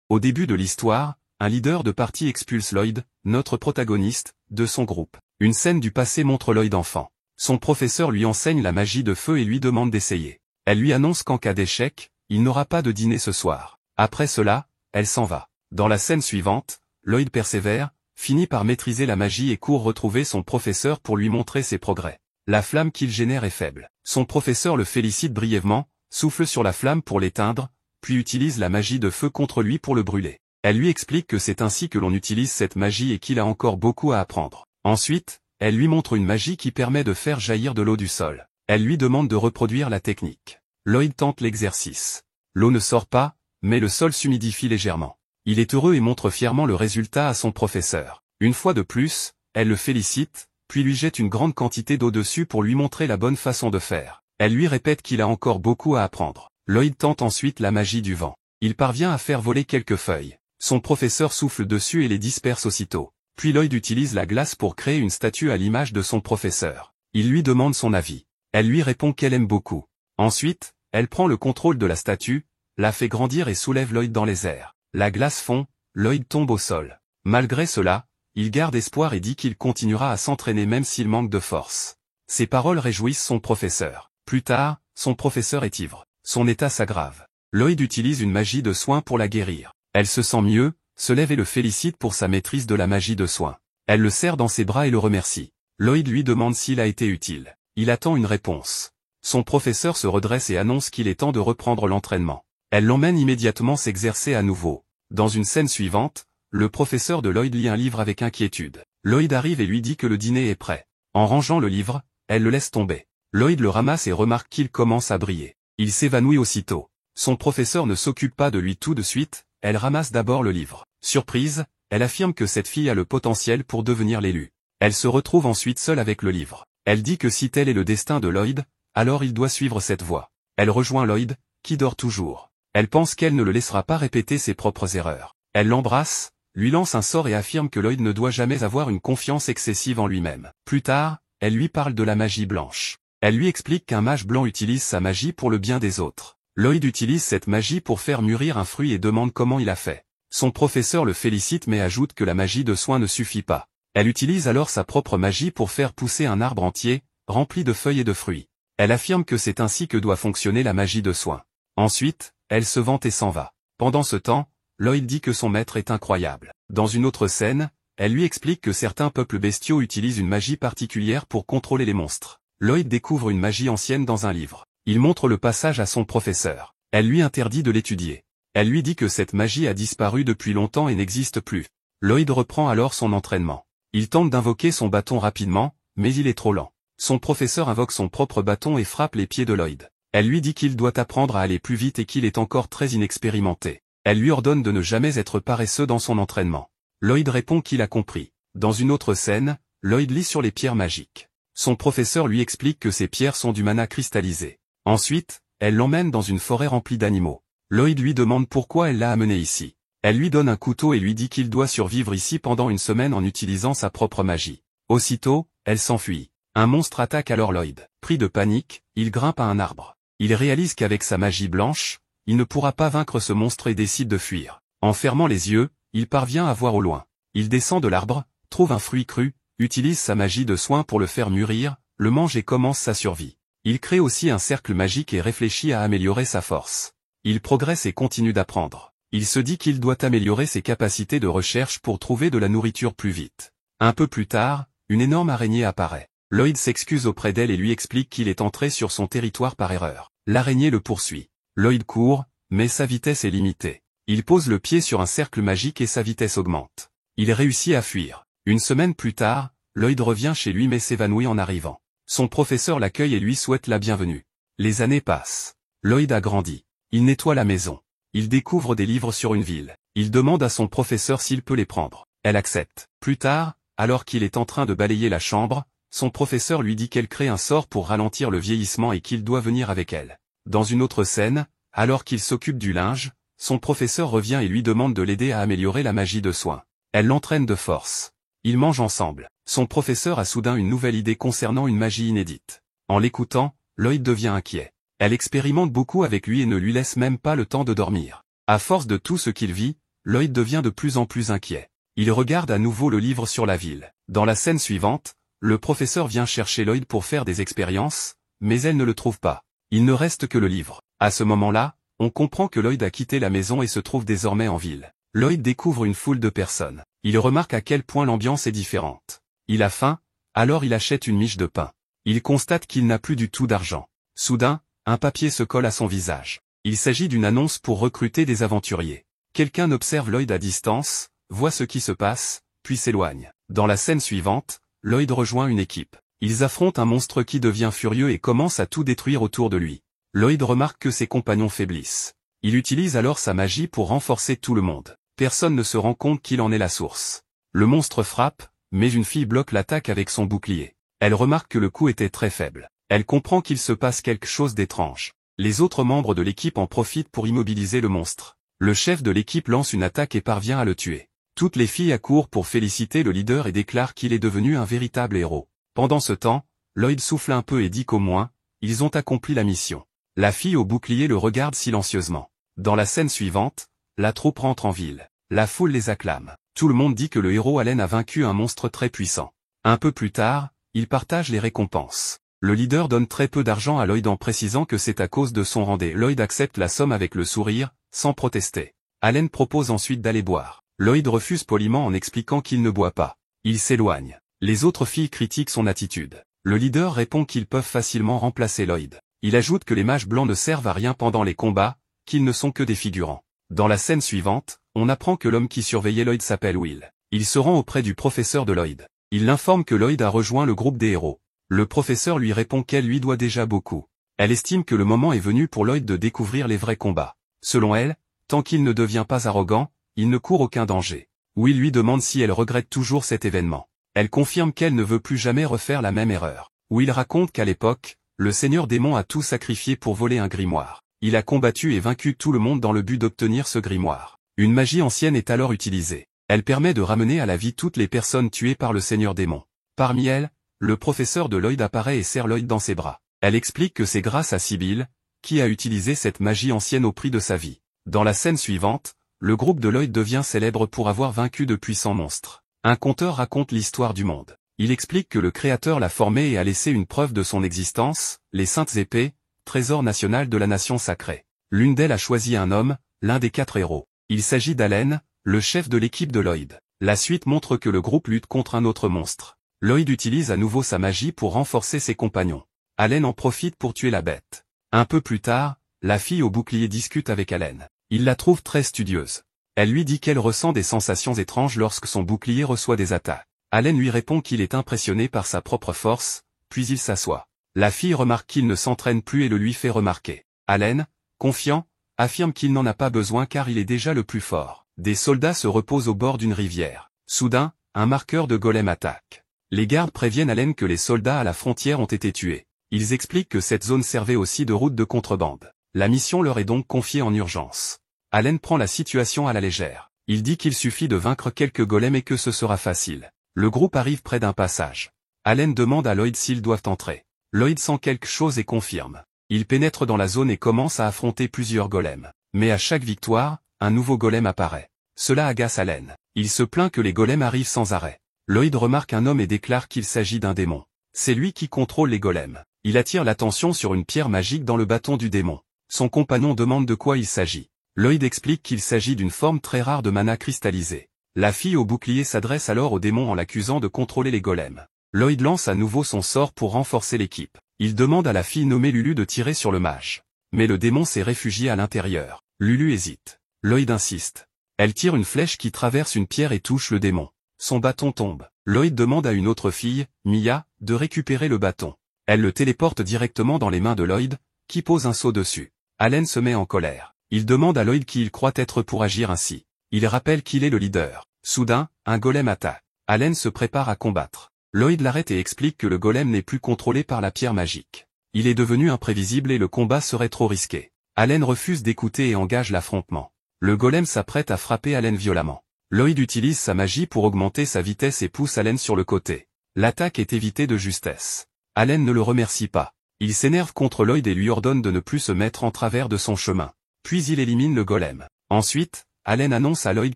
Au début de l'histoire, un leader de parti expulse Lloyd, notre protagoniste, de son groupe. Une scène du passé montre Lloyd enfant. Son professeur lui enseigne la magie de feu et lui demande d'essayer. Elle lui annonce qu'en cas d'échec, il n'aura pas de dîner ce soir. Après cela, elle s'en va. Dans la scène suivante, Lloyd persévère, finit par maîtriser la magie et court retrouver son professeur pour lui montrer ses progrès. La flamme qu'il génère est faible. Son professeur le félicite brièvement, souffle sur la flamme pour l'éteindre, puis utilise la magie de feu contre lui pour le brûler. Elle lui explique que c'est ainsi que l'on utilise cette magie et qu'il a encore beaucoup à apprendre. Ensuite, elle lui montre une magie qui permet de faire jaillir de l'eau du sol. Elle lui demande de reproduire la technique. Lloyd tente l'exercice. L'eau ne sort pas, mais le sol s'humidifie légèrement. Il est heureux et montre fièrement le résultat à son professeur. Une fois de plus, elle le félicite, puis lui jette une grande quantité d'eau dessus pour lui montrer la bonne façon de faire. Elle lui répète qu'il a encore beaucoup à apprendre. Lloyd tente ensuite la magie du vent. Il parvient à faire voler quelques feuilles. Son professeur souffle dessus et les disperse aussitôt. Puis Lloyd utilise la glace pour créer une statue à l'image de son professeur. Il lui demande son avis. Elle lui répond qu'elle aime beaucoup. Ensuite, elle prend le contrôle de la statue, la fait grandir et soulève Lloyd dans les airs. La glace fond, Lloyd tombe au sol. Malgré cela, il garde espoir et dit qu'il continuera à s'entraîner même s'il manque de force. Ces paroles réjouissent son professeur. Plus tard, son professeur est ivre. Son état s'aggrave. Lloyd utilise une magie de soin pour la guérir. Elle se sent mieux, se lève et le félicite pour sa maîtrise de la magie de soin. Elle le serre dans ses bras et le remercie. Lloyd lui demande s'il a été utile. Il attend une réponse. Son professeur se redresse et annonce qu'il est temps de reprendre l'entraînement. Elle l'emmène immédiatement s'exercer à nouveau. Dans une scène suivante, le professeur de Lloyd lit un livre avec inquiétude. Lloyd arrive et lui dit que le dîner est prêt. En rangeant le livre, elle le laisse tomber. Lloyd le ramasse et remarque qu'il commence à briller. Il s'évanouit aussitôt. Son professeur ne s'occupe pas de lui tout de suite, elle ramasse d'abord le livre. Surprise, elle affirme que cette fille a le potentiel pour devenir l'élu. Elle se retrouve ensuite seule avec le livre. Elle dit que si tel est le destin de Lloyd, alors il doit suivre cette voie. Elle rejoint Lloyd, qui dort toujours. Elle pense qu'elle ne le laissera pas répéter ses propres erreurs. Elle l'embrasse, lui lance un sort et affirme que Lloyd ne doit jamais avoir une confiance excessive en lui-même. Plus tard, elle lui parle de la magie blanche. Elle lui explique qu'un mage blanc utilise sa magie pour le bien des autres. Lloyd utilise cette magie pour faire mûrir un fruit et demande comment il a fait. Son professeur le félicite mais ajoute que la magie de soin ne suffit pas. Elle utilise alors sa propre magie pour faire pousser un arbre entier, rempli de feuilles et de fruits. Elle affirme que c'est ainsi que doit fonctionner la magie de soin. Ensuite, elle se vante et s'en va. Pendant ce temps, Lloyd dit que son maître est incroyable. Dans une autre scène, elle lui explique que certains peuples bestiaux utilisent une magie particulière pour contrôler les monstres. Lloyd découvre une magie ancienne dans un livre. Il montre le passage à son professeur. Elle lui interdit de l'étudier. Elle lui dit que cette magie a disparu depuis longtemps et n'existe plus. Lloyd reprend alors son entraînement. Il tente d'invoquer son bâton rapidement, mais il est trop lent. Son professeur invoque son propre bâton et frappe les pieds de Lloyd. Elle lui dit qu'il doit apprendre à aller plus vite et qu'il est encore très inexpérimenté. Elle lui ordonne de ne jamais être paresseux dans son entraînement. Lloyd répond qu'il a compris. Dans une autre scène, Lloyd lit sur les pierres magiques. Son professeur lui explique que ces pierres sont du mana cristallisé. Ensuite, elle l'emmène dans une forêt remplie d'animaux. Lloyd lui demande pourquoi elle l'a amené ici. Elle lui donne un couteau et lui dit qu'il doit survivre ici pendant une semaine en utilisant sa propre magie. Aussitôt, elle s'enfuit. Un monstre attaque alors Lloyd. Pris de panique, il grimpe à un arbre. Il réalise qu'avec sa magie blanche, il ne pourra pas vaincre ce monstre et décide de fuir. En fermant les yeux, il parvient à voir au loin. Il descend de l'arbre, trouve un fruit cru, utilise sa magie de soin pour le faire mûrir, le mange et commence sa survie. Il crée aussi un cercle magique et réfléchit à améliorer sa force. Il progresse et continue d'apprendre. Il se dit qu'il doit améliorer ses capacités de recherche pour trouver de la nourriture plus vite. Un peu plus tard, une énorme araignée apparaît. Lloyd s'excuse auprès d'elle et lui explique qu'il est entré sur son territoire par erreur. L'araignée le poursuit. Lloyd court, mais sa vitesse est limitée. Il pose le pied sur un cercle magique et sa vitesse augmente. Il réussit à fuir. Une semaine plus tard, Lloyd revient chez lui mais s'évanouit en arrivant. Son professeur l'accueille et lui souhaite la bienvenue. Les années passent. Lloyd a grandi. Il nettoie la maison. Il découvre des livres sur une ville. Il demande à son professeur s'il peut les prendre. Elle accepte. Plus tard, alors qu'il est en train de balayer la chambre, son professeur lui dit qu'elle crée un sort pour ralentir le vieillissement et qu'il doit venir avec elle. Dans une autre scène, alors qu'il s'occupe du linge, son professeur revient et lui demande de l'aider à améliorer la magie de soin. Elle l'entraîne de force. Ils mangent ensemble. Son professeur a soudain une nouvelle idée concernant une magie inédite. En l'écoutant, Lloyd devient inquiet. Elle expérimente beaucoup avec lui et ne lui laisse même pas le temps de dormir. À force de tout ce qu'il vit, Lloyd devient de plus en plus inquiet. Il regarde à nouveau le livre sur la ville. Dans la scène suivante, le professeur vient chercher Lloyd pour faire des expériences, mais elle ne le trouve pas. Il ne reste que le livre. À ce moment-là, on comprend que Lloyd a quitté la maison et se trouve désormais en ville. Lloyd découvre une foule de personnes. Il remarque à quel point l'ambiance est différente. Il a faim, alors il achète une miche de pain. Il constate qu'il n'a plus du tout d'argent. Soudain, un papier se colle à son visage. Il s'agit d'une annonce pour recruter des aventuriers. Quelqu'un observe Lloyd à distance, voit ce qui se passe, puis s'éloigne. Dans la scène suivante, Lloyd rejoint une équipe. Ils affrontent un monstre qui devient furieux et commence à tout détruire autour de lui. Lloyd remarque que ses compagnons faiblissent. Il utilise alors sa magie pour renforcer tout le monde. Personne ne se rend compte qu'il en est la source. Le monstre frappe, mais une fille bloque l'attaque avec son bouclier. Elle remarque que le coup était très faible. Elle comprend qu'il se passe quelque chose d'étrange. Les autres membres de l'équipe en profitent pour immobiliser le monstre. Le chef de l'équipe lance une attaque et parvient à le tuer. Toutes les filles accourent pour féliciter le leader et déclarent qu'il est devenu un véritable héros. Pendant ce temps, Lloyd souffle un peu et dit qu'au moins, ils ont accompli la mission. La fille au bouclier le regarde silencieusement. Dans la scène suivante, la troupe rentre en ville. La foule les acclame. Tout le monde dit que le héros Allen a vaincu un monstre très puissant. Un peu plus tard, ils partagent les récompenses. Le leader donne très peu d'argent à Lloyd en précisant que c'est à cause de son rendez. Lloyd accepte la somme avec le sourire, sans protester. Allen propose ensuite d'aller boire. Lloyd refuse poliment en expliquant qu'il ne boit pas. Il s'éloigne. Les autres filles critiquent son attitude. Le leader répond qu'ils peuvent facilement remplacer Lloyd. Il ajoute que les mages blancs ne servent à rien pendant les combats, qu'ils ne sont que des figurants. Dans la scène suivante, on apprend que l'homme qui surveillait Lloyd s'appelle Will. Il se rend auprès du professeur de Lloyd. Il l'informe que Lloyd a rejoint le groupe des héros. Le professeur lui répond qu'elle lui doit déjà beaucoup. Elle estime que le moment est venu pour Lloyd de découvrir les vrais combats. Selon elle, tant qu'il ne devient pas arrogant, il ne court aucun danger. Will lui demande si elle regrette toujours cet événement. Elle confirme qu'elle ne veut plus jamais refaire la même erreur. Will raconte qu'à l'époque, le seigneur démon a tout sacrifié pour voler un grimoire. Il a combattu et vaincu tout le monde dans le but d'obtenir ce grimoire. Une magie ancienne est alors utilisée. Elle permet de ramener à la vie toutes les personnes tuées par le seigneur démon. Parmi elles, le professeur de Lloyd apparaît et serre Lloyd dans ses bras. Elle explique que c'est grâce à Sibyl, qui a utilisé cette magie ancienne au prix de sa vie. Dans la scène suivante, le groupe de Lloyd devient célèbre pour avoir vaincu de puissants monstres. Un conteur raconte l'histoire du monde. Il explique que le Créateur l'a formé et a laissé une preuve de son existence, les saintes épées, trésor national de la nation sacrée. L'une d'elles a choisi un homme, l'un des 4 héros. Il s'agit d'Allen, le chef de l'équipe de Lloyd. La suite montre que le groupe lutte contre un autre monstre. Lloyd utilise à nouveau sa magie pour renforcer ses compagnons. Allen en profite pour tuer la bête. Un peu plus tard, la fille au bouclier discute avec Allen. Il la trouve très studieuse. Elle lui dit qu'elle ressent des sensations étranges lorsque son bouclier reçoit des attaques. Allen lui répond qu'il est impressionné par sa propre force, puis il s'assoit. La fille remarque qu'il ne s'entraîne plus et le lui fait remarquer. Allen, confiant, affirme qu'il n'en a pas besoin car il est déjà le plus fort. Des soldats se reposent au bord d'une rivière. Soudain, un marqueur de golem attaque. Les gardes préviennent Allen que les soldats à la frontière ont été tués. Ils expliquent que cette zone servait aussi de route de contrebande. La mission leur est donc confiée en urgence. Allen prend la situation à la légère. Il dit qu'il suffit de vaincre quelques golems et que ce sera facile. Le groupe arrive près d'un passage. Allen demande à Lloyd s'ils doivent entrer. Lloyd sent quelque chose et confirme. Il pénètre dans la zone et commence à affronter plusieurs golems. Mais à chaque victoire, un nouveau golem apparaît. Cela agace Allen. Il se plaint que les golems arrivent sans arrêt. Lloyd remarque un homme et déclare qu'il s'agit d'un démon. C'est lui qui contrôle les golems. Il attire l'attention sur une pierre magique dans le bâton du démon. Son compagnon demande de quoi il s'agit. Lloyd explique qu'il s'agit d'une forme très rare de mana cristallisé. La fille au bouclier s'adresse alors au démon en l'accusant de contrôler les golems. Lloyd lance à nouveau son sort pour renforcer l'équipe. Il demande à la fille nommée Lulu de tirer sur le mage. Mais le démon s'est réfugié à l'intérieur. Lulu hésite. Lloyd insiste. Elle tire une flèche qui traverse une pierre et touche le démon. Son bâton tombe. Lloyd demande à une autre fille, Mia, de récupérer le bâton. Elle le téléporte directement dans les mains de Lloyd, qui pose un seau dessus. Allen se met en colère. Il demande à Lloyd qui il croit être pour agir ainsi. Il rappelle qu'il est le leader. Soudain, un golem attaque. Allen se prépare à combattre. Lloyd l'arrête et explique que le golem n'est plus contrôlé par la pierre magique. Il est devenu imprévisible et le combat serait trop risqué. Allen refuse d'écouter et engage l'affrontement. Le golem s'apprête à frapper Allen violemment. Lloyd utilise sa magie pour augmenter sa vitesse et pousse Allen sur le côté. L'attaque est évitée de justesse. Allen ne le remercie pas. Il s'énerve contre Lloyd et lui ordonne de ne plus se mettre en travers de son chemin. Puis il élimine le golem. Ensuite, Allen annonce à Lloyd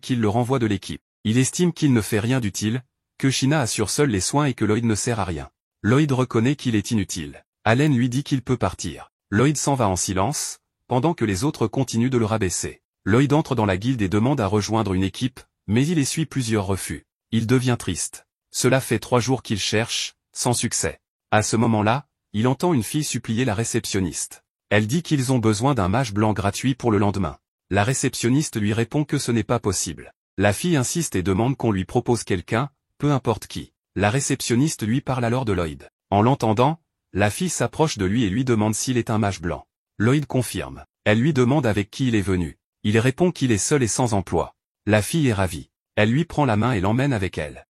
qu'il le renvoie de l'équipe. Il estime qu'il ne fait rien d'utile, que Sheena assure seule les soins et que Lloyd ne sert à rien. Lloyd reconnaît qu'il est inutile. Allen lui dit qu'il peut partir. Lloyd s'en va en silence, pendant que les autres continuent de le rabaisser. Lloyd entre dans la guilde et demande à rejoindre une équipe, mais il essuie plusieurs refus. Il devient triste. Cela fait 3 jours qu'il cherche, sans succès. À ce moment-là, il entend une fille supplier la réceptionniste. Elle dit qu'ils ont besoin d'un mage blanc gratuit pour le lendemain. La réceptionniste lui répond que ce n'est pas possible. La fille insiste et demande qu'on lui propose quelqu'un, peu importe qui. La réceptionniste lui parle alors de Lloyd. En l'entendant, la fille s'approche de lui et lui demande s'il est un mage blanc. Lloyd confirme. Elle lui demande avec qui il est venu. Il répond qu'il est seul et sans emploi. La fille est ravie. Elle lui prend la main et l'emmène avec elle.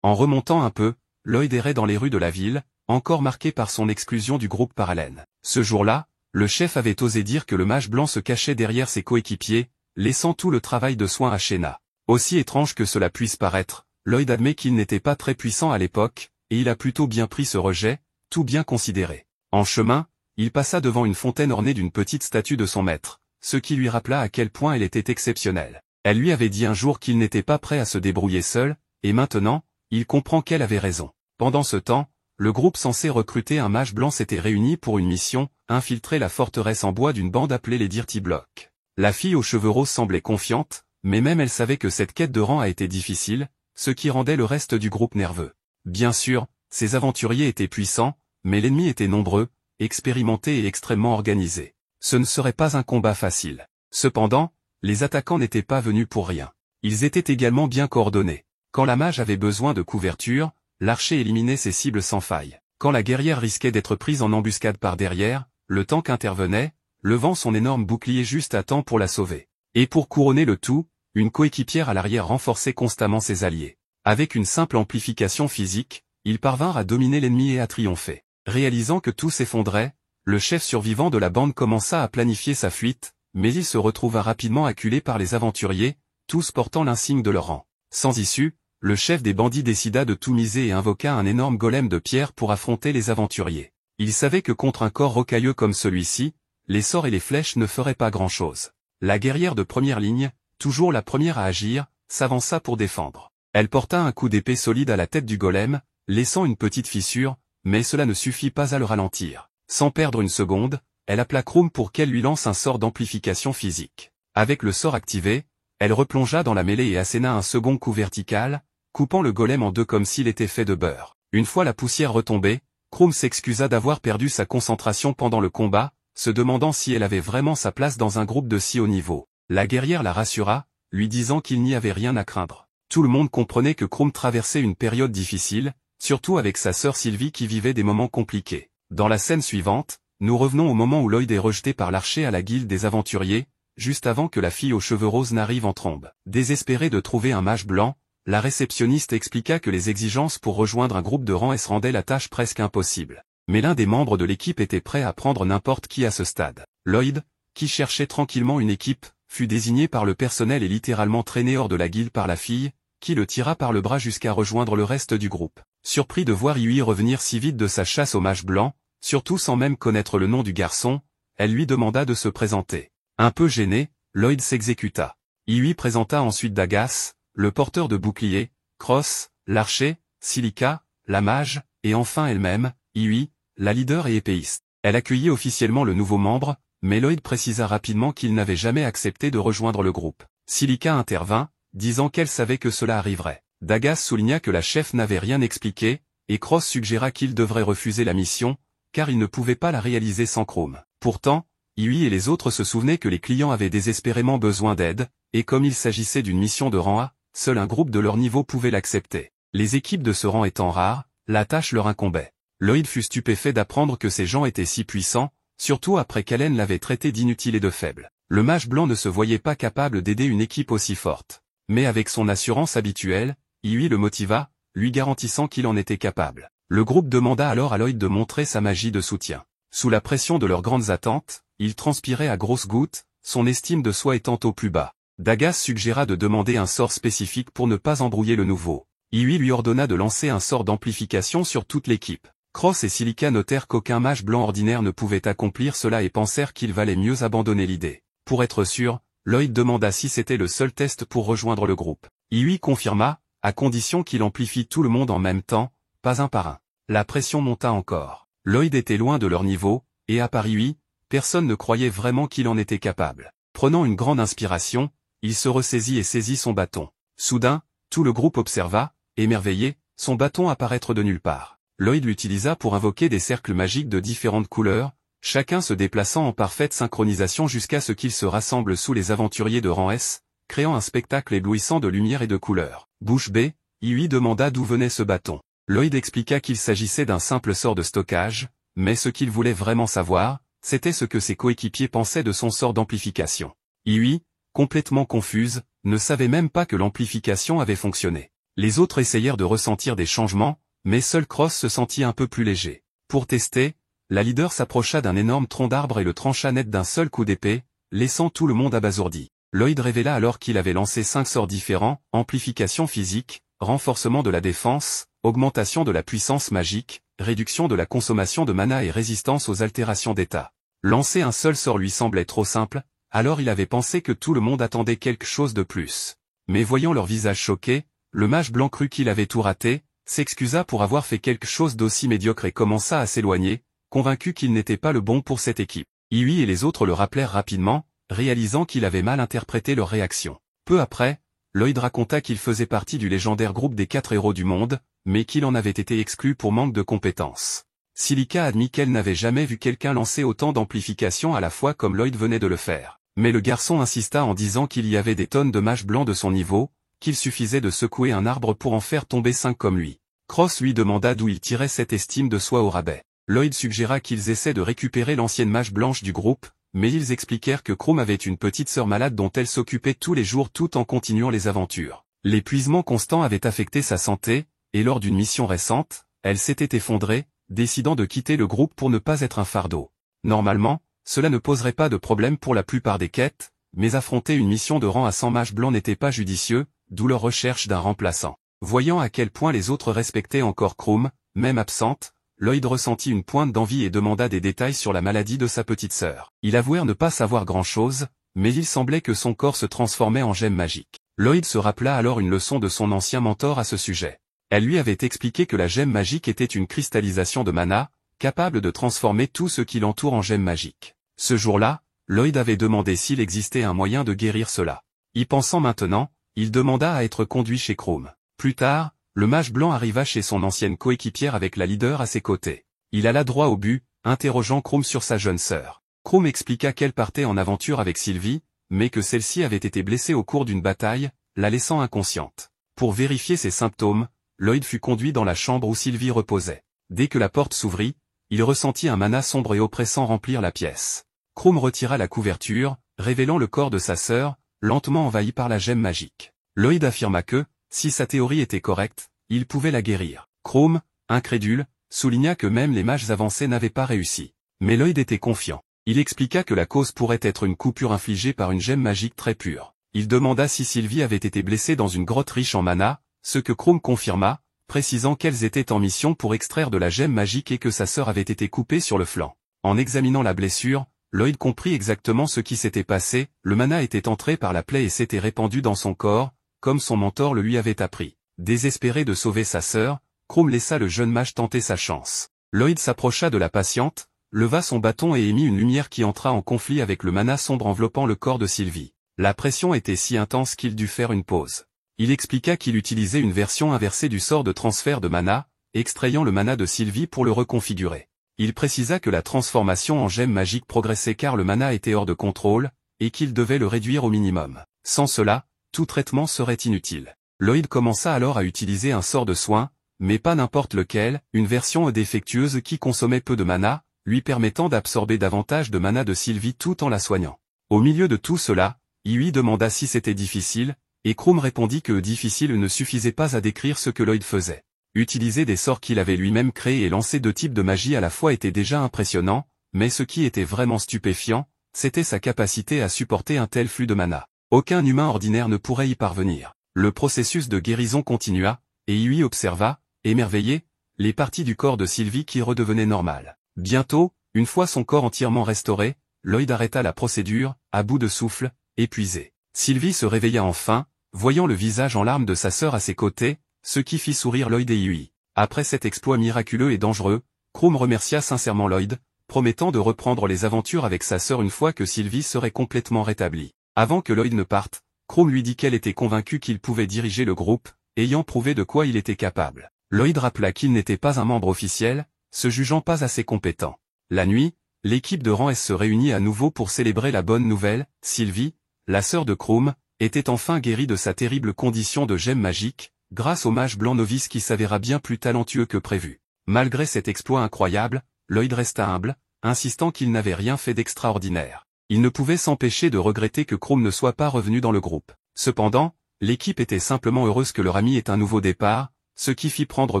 En remontant un peu, Lloyd errait dans les rues de la ville, encore marqué par son exclusion du groupe par Allen. Ce jour-là, le chef avait osé dire que le mage blanc se cachait derrière ses coéquipiers, laissant tout le travail de soin à Sheena. Aussi étrange que cela puisse paraître, Lloyd admet qu'il n'était pas très puissant à l'époque, et il a plutôt bien pris ce rejet, tout bien considéré. En chemin, il passa devant une fontaine ornée d'une petite statue de son maître, ce qui lui rappela à quel point elle était exceptionnelle. Elle lui avait dit un jour qu'il n'était pas prêt à se débrouiller seul, et maintenant, il comprend qu'elle avait raison. Pendant ce temps, le groupe censé recruter un mage blanc s'était réuni pour une mission, infiltrer la forteresse en bois d'une bande appelée les Dirty Blocks. La fille aux cheveux roses semblait confiante, mais même elle savait que cette quête de rang a été difficile, ce qui rendait le reste du groupe nerveux. Bien sûr, ces aventuriers étaient puissants, mais l'ennemi était nombreux, expérimenté et extrêmement organisé. Ce ne serait pas un combat facile. Cependant, les attaquants n'étaient pas venus pour rien. Ils étaient également bien coordonnés. Quand la mage avait besoin de couverture, l'archer éliminait ses cibles sans faille. Quand la guerrière risquait d'être prise en embuscade par derrière, le tank intervenait, levant son énorme bouclier juste à temps pour la sauver. Et pour couronner le tout, une coéquipière à l'arrière renforçait constamment ses alliés. Avec une simple amplification physique, ils parvinrent à dominer l'ennemi et à triompher. Réalisant que tout s'effondrait, le chef survivant de la bande commença à planifier sa fuite, mais il se retrouva rapidement acculé par les aventuriers, tous portant l'insigne de leur rang. Sans issue, le chef des bandits décida de tout miser et invoqua un énorme golem de pierre pour affronter les aventuriers. Il savait que contre un corps rocailleux comme celui-ci, les sorts et les flèches ne feraient pas grand-chose. La guerrière de première ligne, toujours la première à agir, s'avança pour défendre. Elle porta un coup d'épée solide à la tête du golem, laissant une petite fissure, mais cela ne suffit pas à le ralentir. Sans perdre une seconde, elle appela Krumm pour qu'elle lui lance un sort d'amplification physique. Avec le sort activé, elle replongea dans la mêlée et asséna un second coup vertical, coupant le golem en deux comme s'il était fait de beurre. Une fois la poussière retombée, Krumm s'excusa d'avoir perdu sa concentration pendant le combat, se demandant si elle avait vraiment sa place dans un groupe de si haut niveau. La guerrière la rassura, lui disant qu'il n'y avait rien à craindre. Tout le monde comprenait que Krumm traversait une période difficile, surtout avec sa sœur Sylvie qui vivait des moments compliqués. Dans la scène suivante, nous revenons au moment où Lloyd est rejeté par l'archer à la guilde des aventuriers, juste avant que la fille aux cheveux roses n'arrive en trombe. Désespérée de trouver un mage blanc, la réceptionniste expliqua que les exigences pour rejoindre un groupe de rang S rendaient la tâche presque impossible. Mais l'un des membres de l'équipe était prêt à prendre n'importe qui à ce stade. Lloyd, qui cherchait tranquillement une équipe, fut désigné par le personnel et littéralement traîné hors de la guilde par la fille, qui le tira par le bras jusqu'à rejoindre le reste du groupe. Surpris de voir Yui revenir si vite de sa chasse au mage blanc, surtout sans même connaître le nom du garçon, elle lui demanda de se présenter. Un peu gêné, Lloyd s'exécuta. Yui présenta ensuite Dagas, le porteur de bouclier, Cross, l'archer, Silica, la mage, et enfin elle-même, Yui, la leader et épéiste. Elle accueillit officiellement le nouveau membre, mais Lloyd précisa rapidement qu'il n'avait jamais accepté de rejoindre le groupe. Silica intervint, disant qu'elle savait que cela arriverait. Dagas souligna que la chef n'avait rien expliqué, et Cross suggéra qu'il devrait refuser la mission, car il ne pouvait pas la réaliser sans Krumm. Pourtant, Yui et les autres se souvenaient que les clients avaient désespérément besoin d'aide, et comme il s'agissait d'une mission de rang A, seul un groupe de leur niveau pouvait l'accepter. Les équipes de ce rang étant rares, la tâche leur incombait. Lloyd fut stupéfait d'apprendre que ces gens étaient si puissants, surtout après qu'Allen l'avait traité d'inutile et de faible. Le mage blanc ne se voyait pas capable d'aider une équipe aussi forte. Mais avec son assurance habituelle, Yui le motiva, lui garantissant qu'il en était capable. Le groupe demanda alors à Lloyd de montrer sa magie de soutien. Sous la pression de leurs grandes attentes, il transpirait à grosses gouttes, son estime de soi étant au plus bas. Dagas suggéra de demander un sort spécifique pour ne pas embrouiller le nouveau. Yui lui ordonna de lancer un sort d'amplification sur toute l'équipe. Cross et Silica notèrent qu'aucun mage blanc ordinaire ne pouvait accomplir cela et pensèrent qu'il valait mieux abandonner l'idée. Pour être sûr, Lloyd demanda si c'était le seul test pour rejoindre le groupe. Iwi confirma, à condition qu'il amplifie tout le monde en même temps, pas un par un. La pression monta encore. Lloyd était loin de leur niveau, et à part Iwi, personne ne croyait vraiment qu'il en était capable. Prenant une grande inspiration, il se ressaisit et saisit son bâton. Soudain, tout le groupe observa, émerveillé, son bâton apparaître de nulle part. Lloyd l'utilisa pour invoquer des cercles magiques de différentes couleurs, chacun se déplaçant en parfaite synchronisation jusqu'à ce qu'ils se rassemblent sous les aventuriers de rang S, créant un spectacle éblouissant de lumière et de couleurs. Bouche bée, Iwi demanda d'où venait ce bâton. Lloyd expliqua qu'il s'agissait d'un simple sort de stockage, mais ce qu'il voulait vraiment savoir, c'était ce que ses coéquipiers pensaient de son sort d'amplification. Iwi, complètement confuse, ne savait même pas que l'amplification avait fonctionné. Les autres essayèrent de ressentir des changements, mais seul Cross se sentit un peu plus léger. Pour tester, la leader s'approcha d'un énorme tronc d'arbre et le trancha net d'un seul coup d'épée, laissant tout le monde abasourdi. Lloyd révéla alors qu'il avait lancé 5 sorts différents, amplification physique, renforcement de la défense, augmentation de la puissance magique, réduction de la consommation de mana et résistance aux altérations d'état. Lancer un seul sort lui semblait trop simple, alors il avait pensé que tout le monde attendait quelque chose de plus. Mais voyant leur visage choqués, le mage blanc crut qu'il avait tout raté, s'excusa pour avoir fait quelque chose d'aussi médiocre et commença à s'éloigner, convaincu qu'il n'était pas le bon pour cette équipe. Iwi et les autres le rappelèrent rapidement, réalisant qu'il avait mal interprété leur réaction. Peu après, Lloyd raconta qu'il faisait partie du légendaire groupe des 4 héros du monde, mais qu'il en avait été exclu pour manque de compétences. Silica admit qu'elle n'avait jamais vu quelqu'un lancer autant d'amplification à la fois comme Lloyd venait de le faire. Mais le garçon insista en disant qu'il y avait des tonnes de mages blancs de son niveau, qu'il suffisait de secouer un arbre pour en faire tomber 5 comme lui. Cross lui demanda d'où il tirait cette estime de soi au rabais. Lloyd suggéra qu'ils essaient de récupérer l'ancienne mage blanche du groupe, mais ils expliquèrent que Chrome avait une petite sœur malade dont elle s'occupait tous les jours tout en continuant les aventures. L'épuisement constant avait affecté sa santé, et lors d'une mission récente, elle s'était effondrée, décidant de quitter le groupe pour ne pas être un fardeau. Normalement, cela ne poserait pas de problème pour la plupart des quêtes, mais affronter une mission de rang à 100 mages blancs n'était pas judicieux, d'où leur recherche d'un remplaçant. Voyant à quel point les autres respectaient encore Chrome, même absente, Lloyd ressentit une pointe d'envie et demanda des détails sur la maladie de sa petite sœur. Il avouèrent ne pas savoir grand-chose, mais il semblait que son corps se transformait en gemme magique. Lloyd se rappela alors une leçon de son ancien mentor à ce sujet. Elle lui avait expliqué que la gemme magique était une cristallisation de mana, capable de transformer tout ce qui l'entoure en gemme magique. Ce jour-là, Lloyd avait demandé s'il existait un moyen de guérir cela. Y pensant maintenant, il demanda à être conduit chez Chrome. Plus tard, le mage blanc arriva chez son ancienne coéquipière avec la leader à ses côtés. Il alla droit au but, interrogeant Chrome sur sa jeune sœur. Chrome expliqua qu'elle partait en aventure avec Sylvie, mais que celle-ci avait été blessée au cours d'une bataille, la laissant inconsciente. Pour vérifier ses symptômes, Lloyd fut conduit dans la chambre où Sylvie reposait. Dès que la porte s'ouvrit, il ressentit un mana sombre et oppressant remplir la pièce. Chrome retira la couverture, révélant le corps de sa sœur, lentement envahi par la gemme magique. Lloyd affirma que, si sa théorie était correcte, il pouvait la guérir. Chrome, incrédule, souligna que même les mages avancés n'avaient pas réussi. Mais Lloyd était confiant. Il expliqua que la cause pourrait être une coupure infligée par une gemme magique très pure. Il demanda si Sylvie avait été blessée dans une grotte riche en mana, ce que Chrome confirma, précisant qu'elles étaient en mission pour extraire de la gemme magique et que sa sœur avait été coupée sur le flanc. En examinant la blessure, Lloyd comprit exactement ce qui s'était passé, le mana était entré par la plaie et s'était répandu dans son corps, comme son mentor le lui avait appris. Désespéré de sauver sa sœur, Chrome laissa le jeune mage tenter sa chance. Lloyd s'approcha de la patiente, leva son bâton et émit une lumière qui entra en conflit avec le mana sombre enveloppant le corps de Sylvie. La pression était si intense qu'il dut faire une pause. Il expliqua qu'il utilisait une version inversée du sort de transfert de mana, extrayant le mana de Sylvie pour le reconfigurer. Il précisa que la transformation en gemme magique progressait car le mana était hors de contrôle, et qu'il devait le réduire au minimum. Sans cela, tout traitement serait inutile. Lloyd commença alors à utiliser un sort de soin, mais pas n'importe lequel, une version défectueuse qui consommait peu de mana, lui permettant d'absorber davantage de mana de Sylvie tout en la soignant. Au milieu de tout cela, Iwi demanda si c'était difficile, et Chrome répondit que difficile ne suffisait pas à décrire ce que Lloyd faisait. Utiliser des sorts qu'il avait lui-même créés et lancer 2 types de magie à la fois était déjà impressionnant, mais ce qui était vraiment stupéfiant, c'était sa capacité à supporter un tel flux de mana. Aucun humain ordinaire ne pourrait y parvenir. Le processus de guérison continua, et Iwi observa, émerveillé, les parties du corps de Sylvie qui redevenaient normales. Bientôt, une fois son corps entièrement restauré, Lloyd arrêta la procédure, à bout de souffle, épuisé. Sylvie se réveilla enfin, voyant le visage en larmes de sa sœur à ses côtés, ce qui fit sourire Lloyd et Hughie. Après cet exploit miraculeux et dangereux, Krumm remercia sincèrement Lloyd, promettant de reprendre les aventures avec sa sœur une fois que Sylvie serait complètement rétablie. Avant que Lloyd ne parte, Krumm lui dit qu'elle était convaincue qu'il pouvait diriger le groupe, ayant prouvé de quoi il était capable. Lloyd rappela qu'il n'était pas un membre officiel, se jugeant pas assez compétent. La nuit, l'équipe de rang S se réunit à nouveau pour célébrer la bonne nouvelle. Sylvie, la sœur de Krumm, était enfin guérie de sa terrible condition de gemme magique, grâce au mage blanc novice qui s'avéra bien plus talentueux que prévu. Malgré cet exploit incroyable, Lloyd resta humble, insistant qu'il n'avait rien fait d'extraordinaire. Il ne pouvait s'empêcher de regretter que Krumm ne soit pas revenu dans le groupe. Cependant, l'équipe était simplement heureuse que leur ami ait un nouveau départ, ce qui fit prendre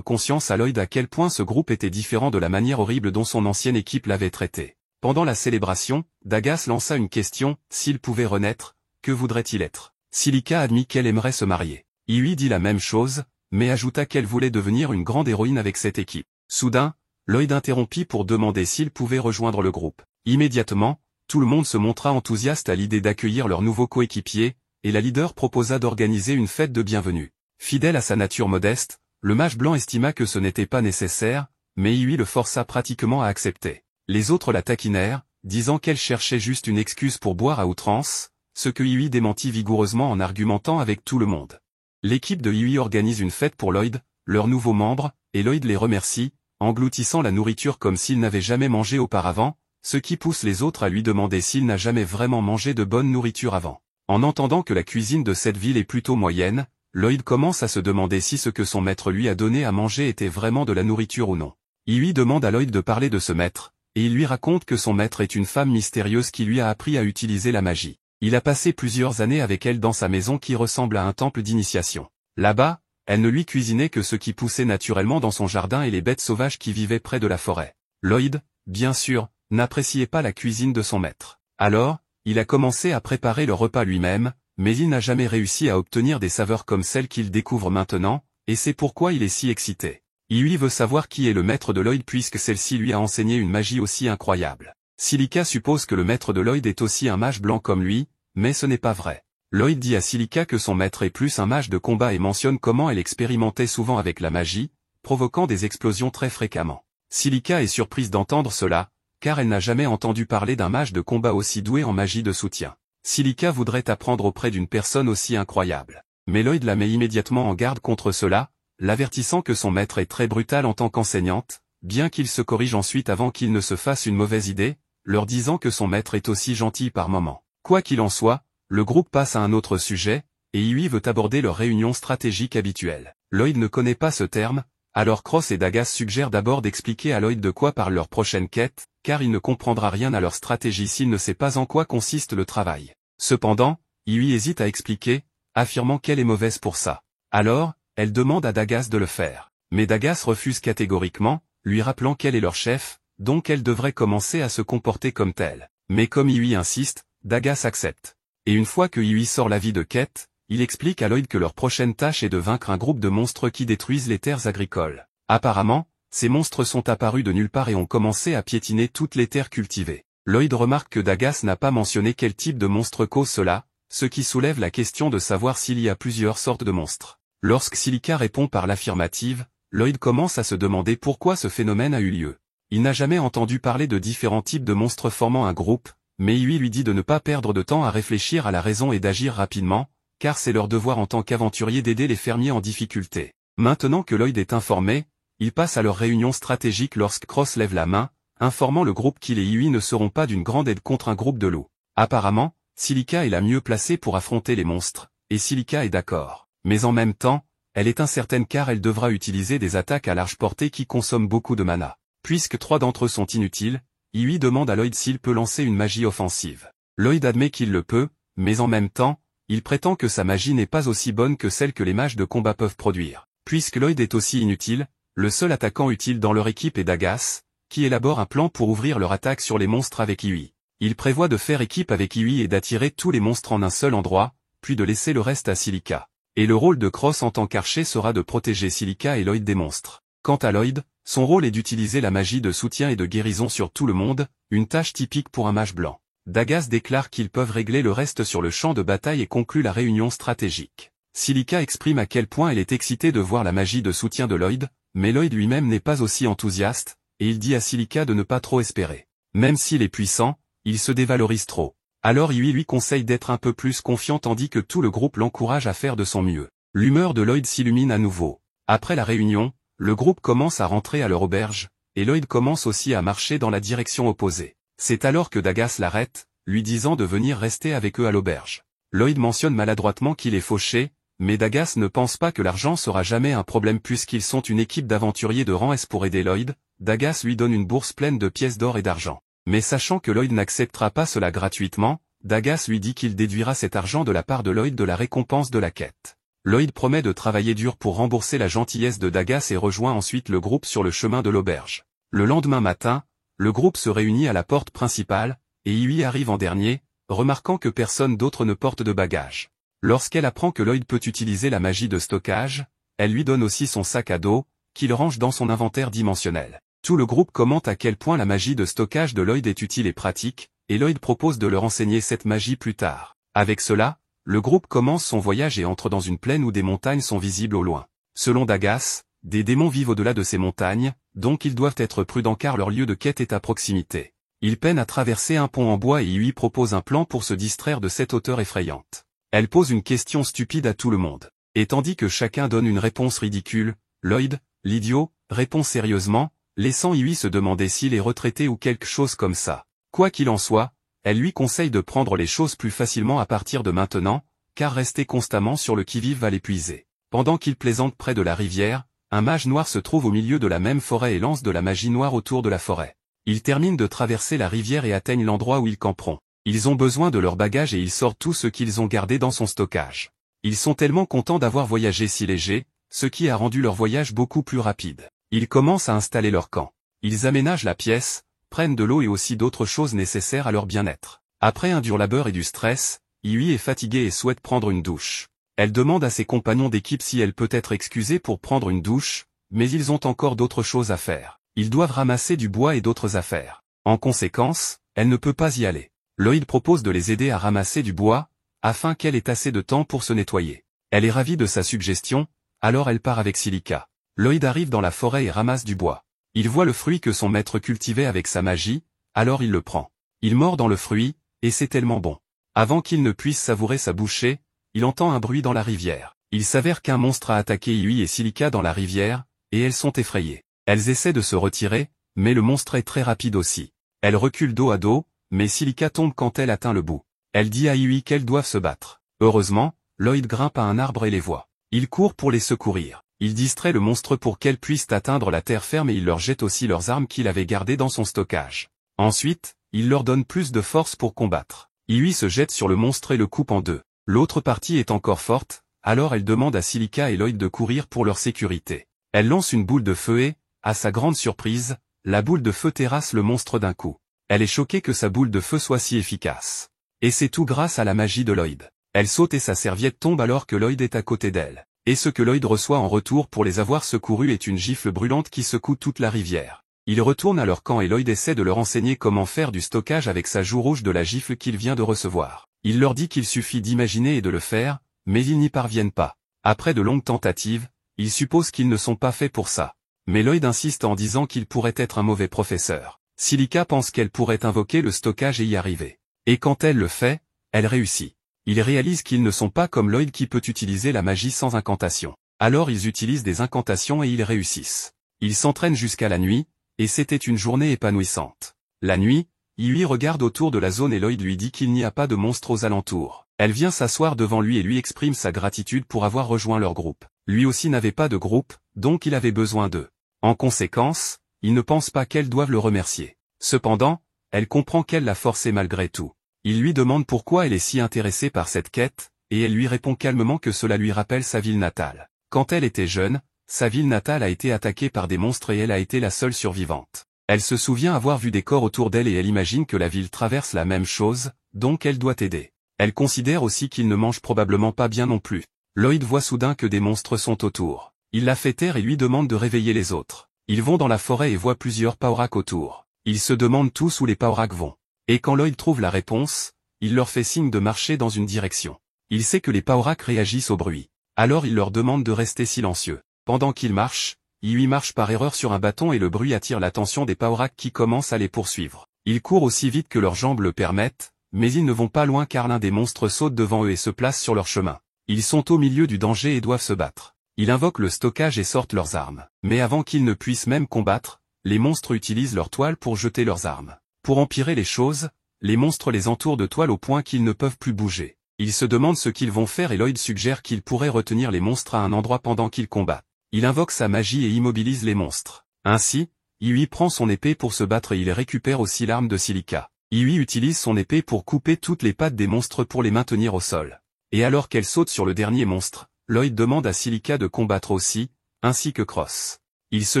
conscience à Lloyd à quel point ce groupe était différent de la manière horrible dont son ancienne équipe l'avait traité. Pendant la célébration, Dagas lança une question, s'il pouvait renaître, que voudrait-il être? Silica admit qu'elle aimerait se marier. Hughie dit la même chose, mais ajouta qu'elle voulait devenir une grande héroïne avec cette équipe. Soudain, Lloyd interrompit pour demander s'il pouvait rejoindre le groupe. Immédiatement, tout le monde se montra enthousiaste à l'idée d'accueillir leur nouveau coéquipier, et la leader proposa d'organiser une fête de bienvenue. Fidèle à sa nature modeste, le mage blanc estima que ce n'était pas nécessaire, mais Hughie le força pratiquement à accepter. Les autres la taquinèrent, disant qu'elle cherchait juste une excuse pour boire à outrance, ce que Hughie démentit vigoureusement en argumentant avec tout le monde. L'équipe de Hughie organise une fête pour Lloyd, leur nouveau membre, et Lloyd les remercie, engloutissant la nourriture comme s'il n'avait jamais mangé auparavant, ce qui pousse les autres à lui demander s'il n'a jamais vraiment mangé de bonne nourriture avant. En entendant que la cuisine de cette ville est plutôt moyenne, Lloyd commence à se demander si ce que son maître lui a donné à manger était vraiment de la nourriture ou non. Hughie demande à Lloyd de parler de ce maître, et il lui raconte que son maître est une femme mystérieuse qui lui a appris à utiliser la magie. Il a passé plusieurs années avec elle dans sa maison qui ressemble à un temple d'initiation. Là-bas, elle ne lui cuisinait que ce qui poussait naturellement dans son jardin et les bêtes sauvages qui vivaient près de la forêt. Lloyd, bien sûr, n'appréciait pas la cuisine de son maître. Alors, il a commencé à préparer le repas lui-même, mais il n'a jamais réussi à obtenir des saveurs comme celles qu'il découvre maintenant, et c'est pourquoi il est si excité. Hughie veut savoir qui est le maître de Lloyd puisque celle-ci lui a enseigné une magie aussi incroyable. Silica suppose que le maître de Lloyd est aussi un mage blanc comme lui, mais ce n'est pas vrai. Lloyd dit à Silica que son maître est plus un mage de combat et mentionne comment elle expérimentait souvent avec la magie, provoquant des explosions très fréquemment. Silica est surprise d'entendre cela, car elle n'a jamais entendu parler d'un mage de combat aussi doué en magie de soutien. Silica voudrait apprendre auprès d'une personne aussi incroyable. Mais Lloyd la met immédiatement en garde contre cela, l'avertissant que son maître est très brutal en tant qu'enseignante, bien qu'il se corrige ensuite avant qu'il ne se fasse une mauvaise idée, leur disant que son maître est aussi gentil par moments. Quoi qu'il en soit, le groupe passe à un autre sujet, et Hughie veut aborder leur réunion stratégique habituelle. Lloyd ne connaît pas ce terme, alors Cross et Dagas suggèrent d'abord d'expliquer à Lloyd de quoi parle leur prochaine quête, car il ne comprendra rien à leur stratégie s'il ne sait pas en quoi consiste le travail. Cependant, Hughie hésite à expliquer, affirmant qu'elle est mauvaise pour ça. Alors, elle demande à Dagas de le faire. Mais Dagas refuse catégoriquement, lui rappelant qu'elle est leur chef, donc elle devrait commencer à se comporter comme telle. Mais comme Hughie insiste, Dagas accepte. Et une fois que Hughie sort l'avis de quête, il explique à Lloyd que leur prochaine tâche est de vaincre un groupe de monstres qui détruisent les terres agricoles. Apparemment, ces monstres sont apparus de nulle part et ont commencé à piétiner toutes les terres cultivées. Lloyd remarque que Dagas n'a pas mentionné quel type de monstre cause cela, ce qui soulève la question de savoir s'il y a plusieurs sortes de monstres. Lorsque Silica répond par l'affirmative, Lloyd commence à se demander pourquoi ce phénomène a eu lieu. Il n'a jamais entendu parler de différents types de monstres formant un groupe, mais Hughie lui dit de ne pas perdre de temps à réfléchir à la raison et d'agir rapidement, car c'est leur devoir en tant qu'aventuriers d'aider les fermiers en difficulté. Maintenant que Lloyd est informé, il passe à leur réunion stratégique lorsque Cross lève la main, informant le groupe qu'il et Hughie ne seront pas d'une grande aide contre un groupe de loups. Apparemment, Silica est la mieux placée pour affronter les monstres, et Silica est d'accord. Mais en même temps, elle est incertaine car elle devra utiliser des attaques à large portée qui consomment beaucoup de mana. Puisque 3 d'entre eux sont inutiles, Hughie demande à Lloyd s'il peut lancer une magie offensive. Lloyd admet qu'il le peut, mais en même temps, il prétend que sa magie n'est pas aussi bonne que celle que les mages de combat peuvent produire. Puisque Lloyd est aussi inutile, le seul attaquant utile dans leur équipe est Dagas, qui élabore un plan pour ouvrir leur attaque sur les monstres avec Hughie. Il prévoit de faire équipe avec Hughie et d'attirer tous les monstres en un seul endroit, puis de laisser le reste à Silica. Et le rôle de Cross en tant qu'archer sera de protéger Silica et Lloyd des monstres. Quant à Lloyd, son rôle est d'utiliser la magie de soutien et de guérison sur tout le monde, une tâche typique pour un mage blanc. Dagas déclare qu'ils peuvent régler le reste sur le champ de bataille et conclut la réunion stratégique. Silica exprime à quel point elle est excitée de voir la magie de soutien de Lloyd, mais Lloyd lui-même n'est pas aussi enthousiaste, et il dit à Silica de ne pas trop espérer. Même s'il est puissant, il se dévalorise trop. Alors Yui lui conseille d'être un peu plus confiant tandis que tout le groupe l'encourage à faire de son mieux. L'humeur de Lloyd s'illumine à nouveau. Après la réunion, le groupe commence à rentrer à leur auberge, et Lloyd commence aussi à marcher dans la direction opposée. C'est alors que Dagas l'arrête, lui disant de venir rester avec eux à l'auberge. Lloyd mentionne maladroitement qu'il est fauché, mais Dagas ne pense pas que l'argent sera jamais un problème puisqu'ils sont une équipe d'aventuriers de rang S pour aider Lloyd. Dagas lui donne une bourse pleine de pièces d'or et d'argent. Mais sachant que Lloyd n'acceptera pas cela gratuitement, Dagas lui dit qu'il déduira cet argent de la part de Lloyd de la récompense de la quête. Lloyd promet de travailler dur pour rembourser la gentillesse de Dagas et rejoint ensuite le groupe sur le chemin de l'auberge. Le lendemain matin, le groupe se réunit à la porte principale, et Yui arrive en dernier, remarquant que personne d'autre ne porte de bagages. Lorsqu'elle apprend que Lloyd peut utiliser la magie de stockage, elle lui donne aussi son sac à dos, qu'il range dans son inventaire dimensionnel. Tout le groupe commente à quel point la magie de stockage de Lloyd est utile et pratique, et Lloyd propose de leur enseigner cette magie plus tard. Avec cela, le groupe commence son voyage et entre dans une plaine où des montagnes sont visibles au loin. Selon Dagas, des démons vivent au-delà de ces montagnes, donc ils doivent être prudents car leur lieu de quête est à proximité. Ils peinent à traverser un pont en bois et Yui propose un plan pour se distraire de cette hauteur effrayante. Elle pose une question stupide à tout le monde. Et tandis que chacun donne une réponse ridicule, Lloyd, l'idiot, répond sérieusement, laissant Yui se demander s'il est retraité ou quelque chose comme ça. Quoi qu'il en soit, elle lui conseille de prendre les choses plus facilement à partir de maintenant, car rester constamment sur le qui-vive va l'épuiser. Pendant qu'il plaisante près de la rivière, un mage noir se trouve au milieu de la même forêt et lance de la magie noire autour de la forêt. Ils terminent de traverser la rivière et atteignent l'endroit où ils camperont. Ils ont besoin de leur bagage et ils sortent tout ce qu'ils ont gardé dans son stockage. Ils sont tellement contents d'avoir voyagé si léger, ce qui a rendu leur voyage beaucoup plus rapide. Ils commencent à installer leur camp. Ils aménagent la pièce, prennent de l'eau et aussi d'autres choses nécessaires à leur bien-être. Après un dur labeur et du stress, Yui est fatiguée et souhaite prendre une douche. Elle demande à ses compagnons d'équipe si elle peut être excusée pour prendre une douche, mais ils ont encore d'autres choses à faire. Ils doivent ramasser du bois et d'autres affaires. En conséquence, elle ne peut pas y aller. Lloyd propose de les aider à ramasser du bois, afin qu'elle ait assez de temps pour se nettoyer. Elle est ravie de sa suggestion, alors elle part avec Silica. Lloyd arrive dans la forêt et ramasse du bois. Il voit le fruit que son maître cultivait avec sa magie, alors il le prend. Il mord dans le fruit, et c'est tellement bon. Avant qu'il ne puisse savourer sa bouchée, il entend un bruit dans la rivière. Il s'avère qu'un monstre a attaqué Yui et Silica dans la rivière, et elles sont effrayées. Elles essaient de se retirer, mais le monstre est très rapide aussi. Elles reculent dos à dos, mais Silica tombe quand elle atteint le bout. Elle dit à Yui qu'elles doivent se battre. Heureusement, Lloyd grimpe à un arbre et les voit. Il court pour les secourir. Il distrait le monstre pour qu'elles puissent atteindre la terre ferme et il leur jette aussi leurs armes qu'il avait gardées dans son stockage. Ensuite, il leur donne plus de force pour combattre. Yui se jette sur le monstre et le coupe en deux. L'autre partie est encore forte, alors elle demande à Silica et Lloyd de courir pour leur sécurité. Elle lance une boule de feu et, à sa grande surprise, la boule de feu terrasse le monstre d'un coup. Elle est choquée que sa boule de feu soit si efficace. Et c'est tout grâce à la magie de Lloyd. Elle saute et sa serviette tombe alors que Lloyd est à côté d'elle. Et ce que Lloyd reçoit en retour pour les avoir secourus est une gifle brûlante qui secoue toute la rivière. Ils retournent à leur camp et Lloyd essaie de leur enseigner comment faire du stockage avec sa joue rouge de la gifle qu'il vient de recevoir. Il leur dit qu'il suffit d'imaginer et de le faire, mais ils n'y parviennent pas. Après de longues tentatives, ils supposent qu'ils ne sont pas faits pour ça. Mais Lloyd insiste en disant qu'il pourrait être un mauvais professeur. Silica pense qu'elle pourrait invoquer le stockage et y arriver. Et quand elle le fait, elle réussit. Ils réalisent qu'ils ne sont pas comme Lloyd qui peut utiliser la magie sans incantation. Alors ils utilisent des incantations et ils réussissent. Ils s'entraînent jusqu'à la nuit, et c'était une journée épanouissante. La nuit, Yui regarde autour de la zone et Lloyd lui dit qu'il n'y a pas de monstres aux alentours. Elle vient s'asseoir devant lui et lui exprime sa gratitude pour avoir rejoint leur groupe. Lui aussi n'avait pas de groupe, donc il avait besoin d'eux. En conséquence, il ne pense pas qu'elles doivent le remercier. Cependant, elle comprend qu'elle l'a forcé malgré tout. Il lui demande pourquoi elle est si intéressée par cette quête, et elle lui répond calmement que cela lui rappelle sa ville natale. Quand elle était jeune, sa ville natale a été attaquée par des monstres et elle a été la seule survivante. Elle se souvient avoir vu des corps autour d'elle et elle imagine que la ville traverse la même chose, donc elle doit aider. Elle considère aussi qu'ils ne mangent probablement pas bien non plus. Lloyd voit soudain que des monstres sont autour. Il la fait taire et lui demande de réveiller les autres. Ils vont dans la forêt et voient plusieurs Paorak autour. Ils se demandent tous où les Paorak vont. Et quand Lloyd trouve la réponse, il leur fait signe de marcher dans une direction. Il sait que les Paorak réagissent au bruit. Alors il leur demande de rester silencieux. Pendant qu'ils marchent, Iwi marche par erreur sur un bâton et le bruit attire l'attention des Paorak qui commencent à les poursuivre. Ils courent aussi vite que leurs jambes le permettent, mais ils ne vont pas loin car l'un des monstres saute devant eux et se place sur leur chemin. Ils sont au milieu du danger et doivent se battre. Ils invoquent le stockage et sortent leurs armes. Mais avant qu'ils ne puissent même combattre, les monstres utilisent leur toile pour jeter leurs armes. Pour empirer les choses, les monstres les entourent de toile au point qu'ils ne peuvent plus bouger. Ils se demandent ce qu'ils vont faire et Lloyd suggère qu'ils pourraient retenir les monstres à un endroit pendant qu'ils combattent. Il invoque sa magie et immobilise les monstres. Ainsi, Iwi prend son épée pour se battre et il récupère aussi l'arme de Silica. Iwi utilise son épée pour couper toutes les pattes des monstres pour les maintenir au sol. Et alors qu'elle saute sur le dernier monstre, Lloyd demande à Silica de combattre aussi, ainsi que Cross. Ils se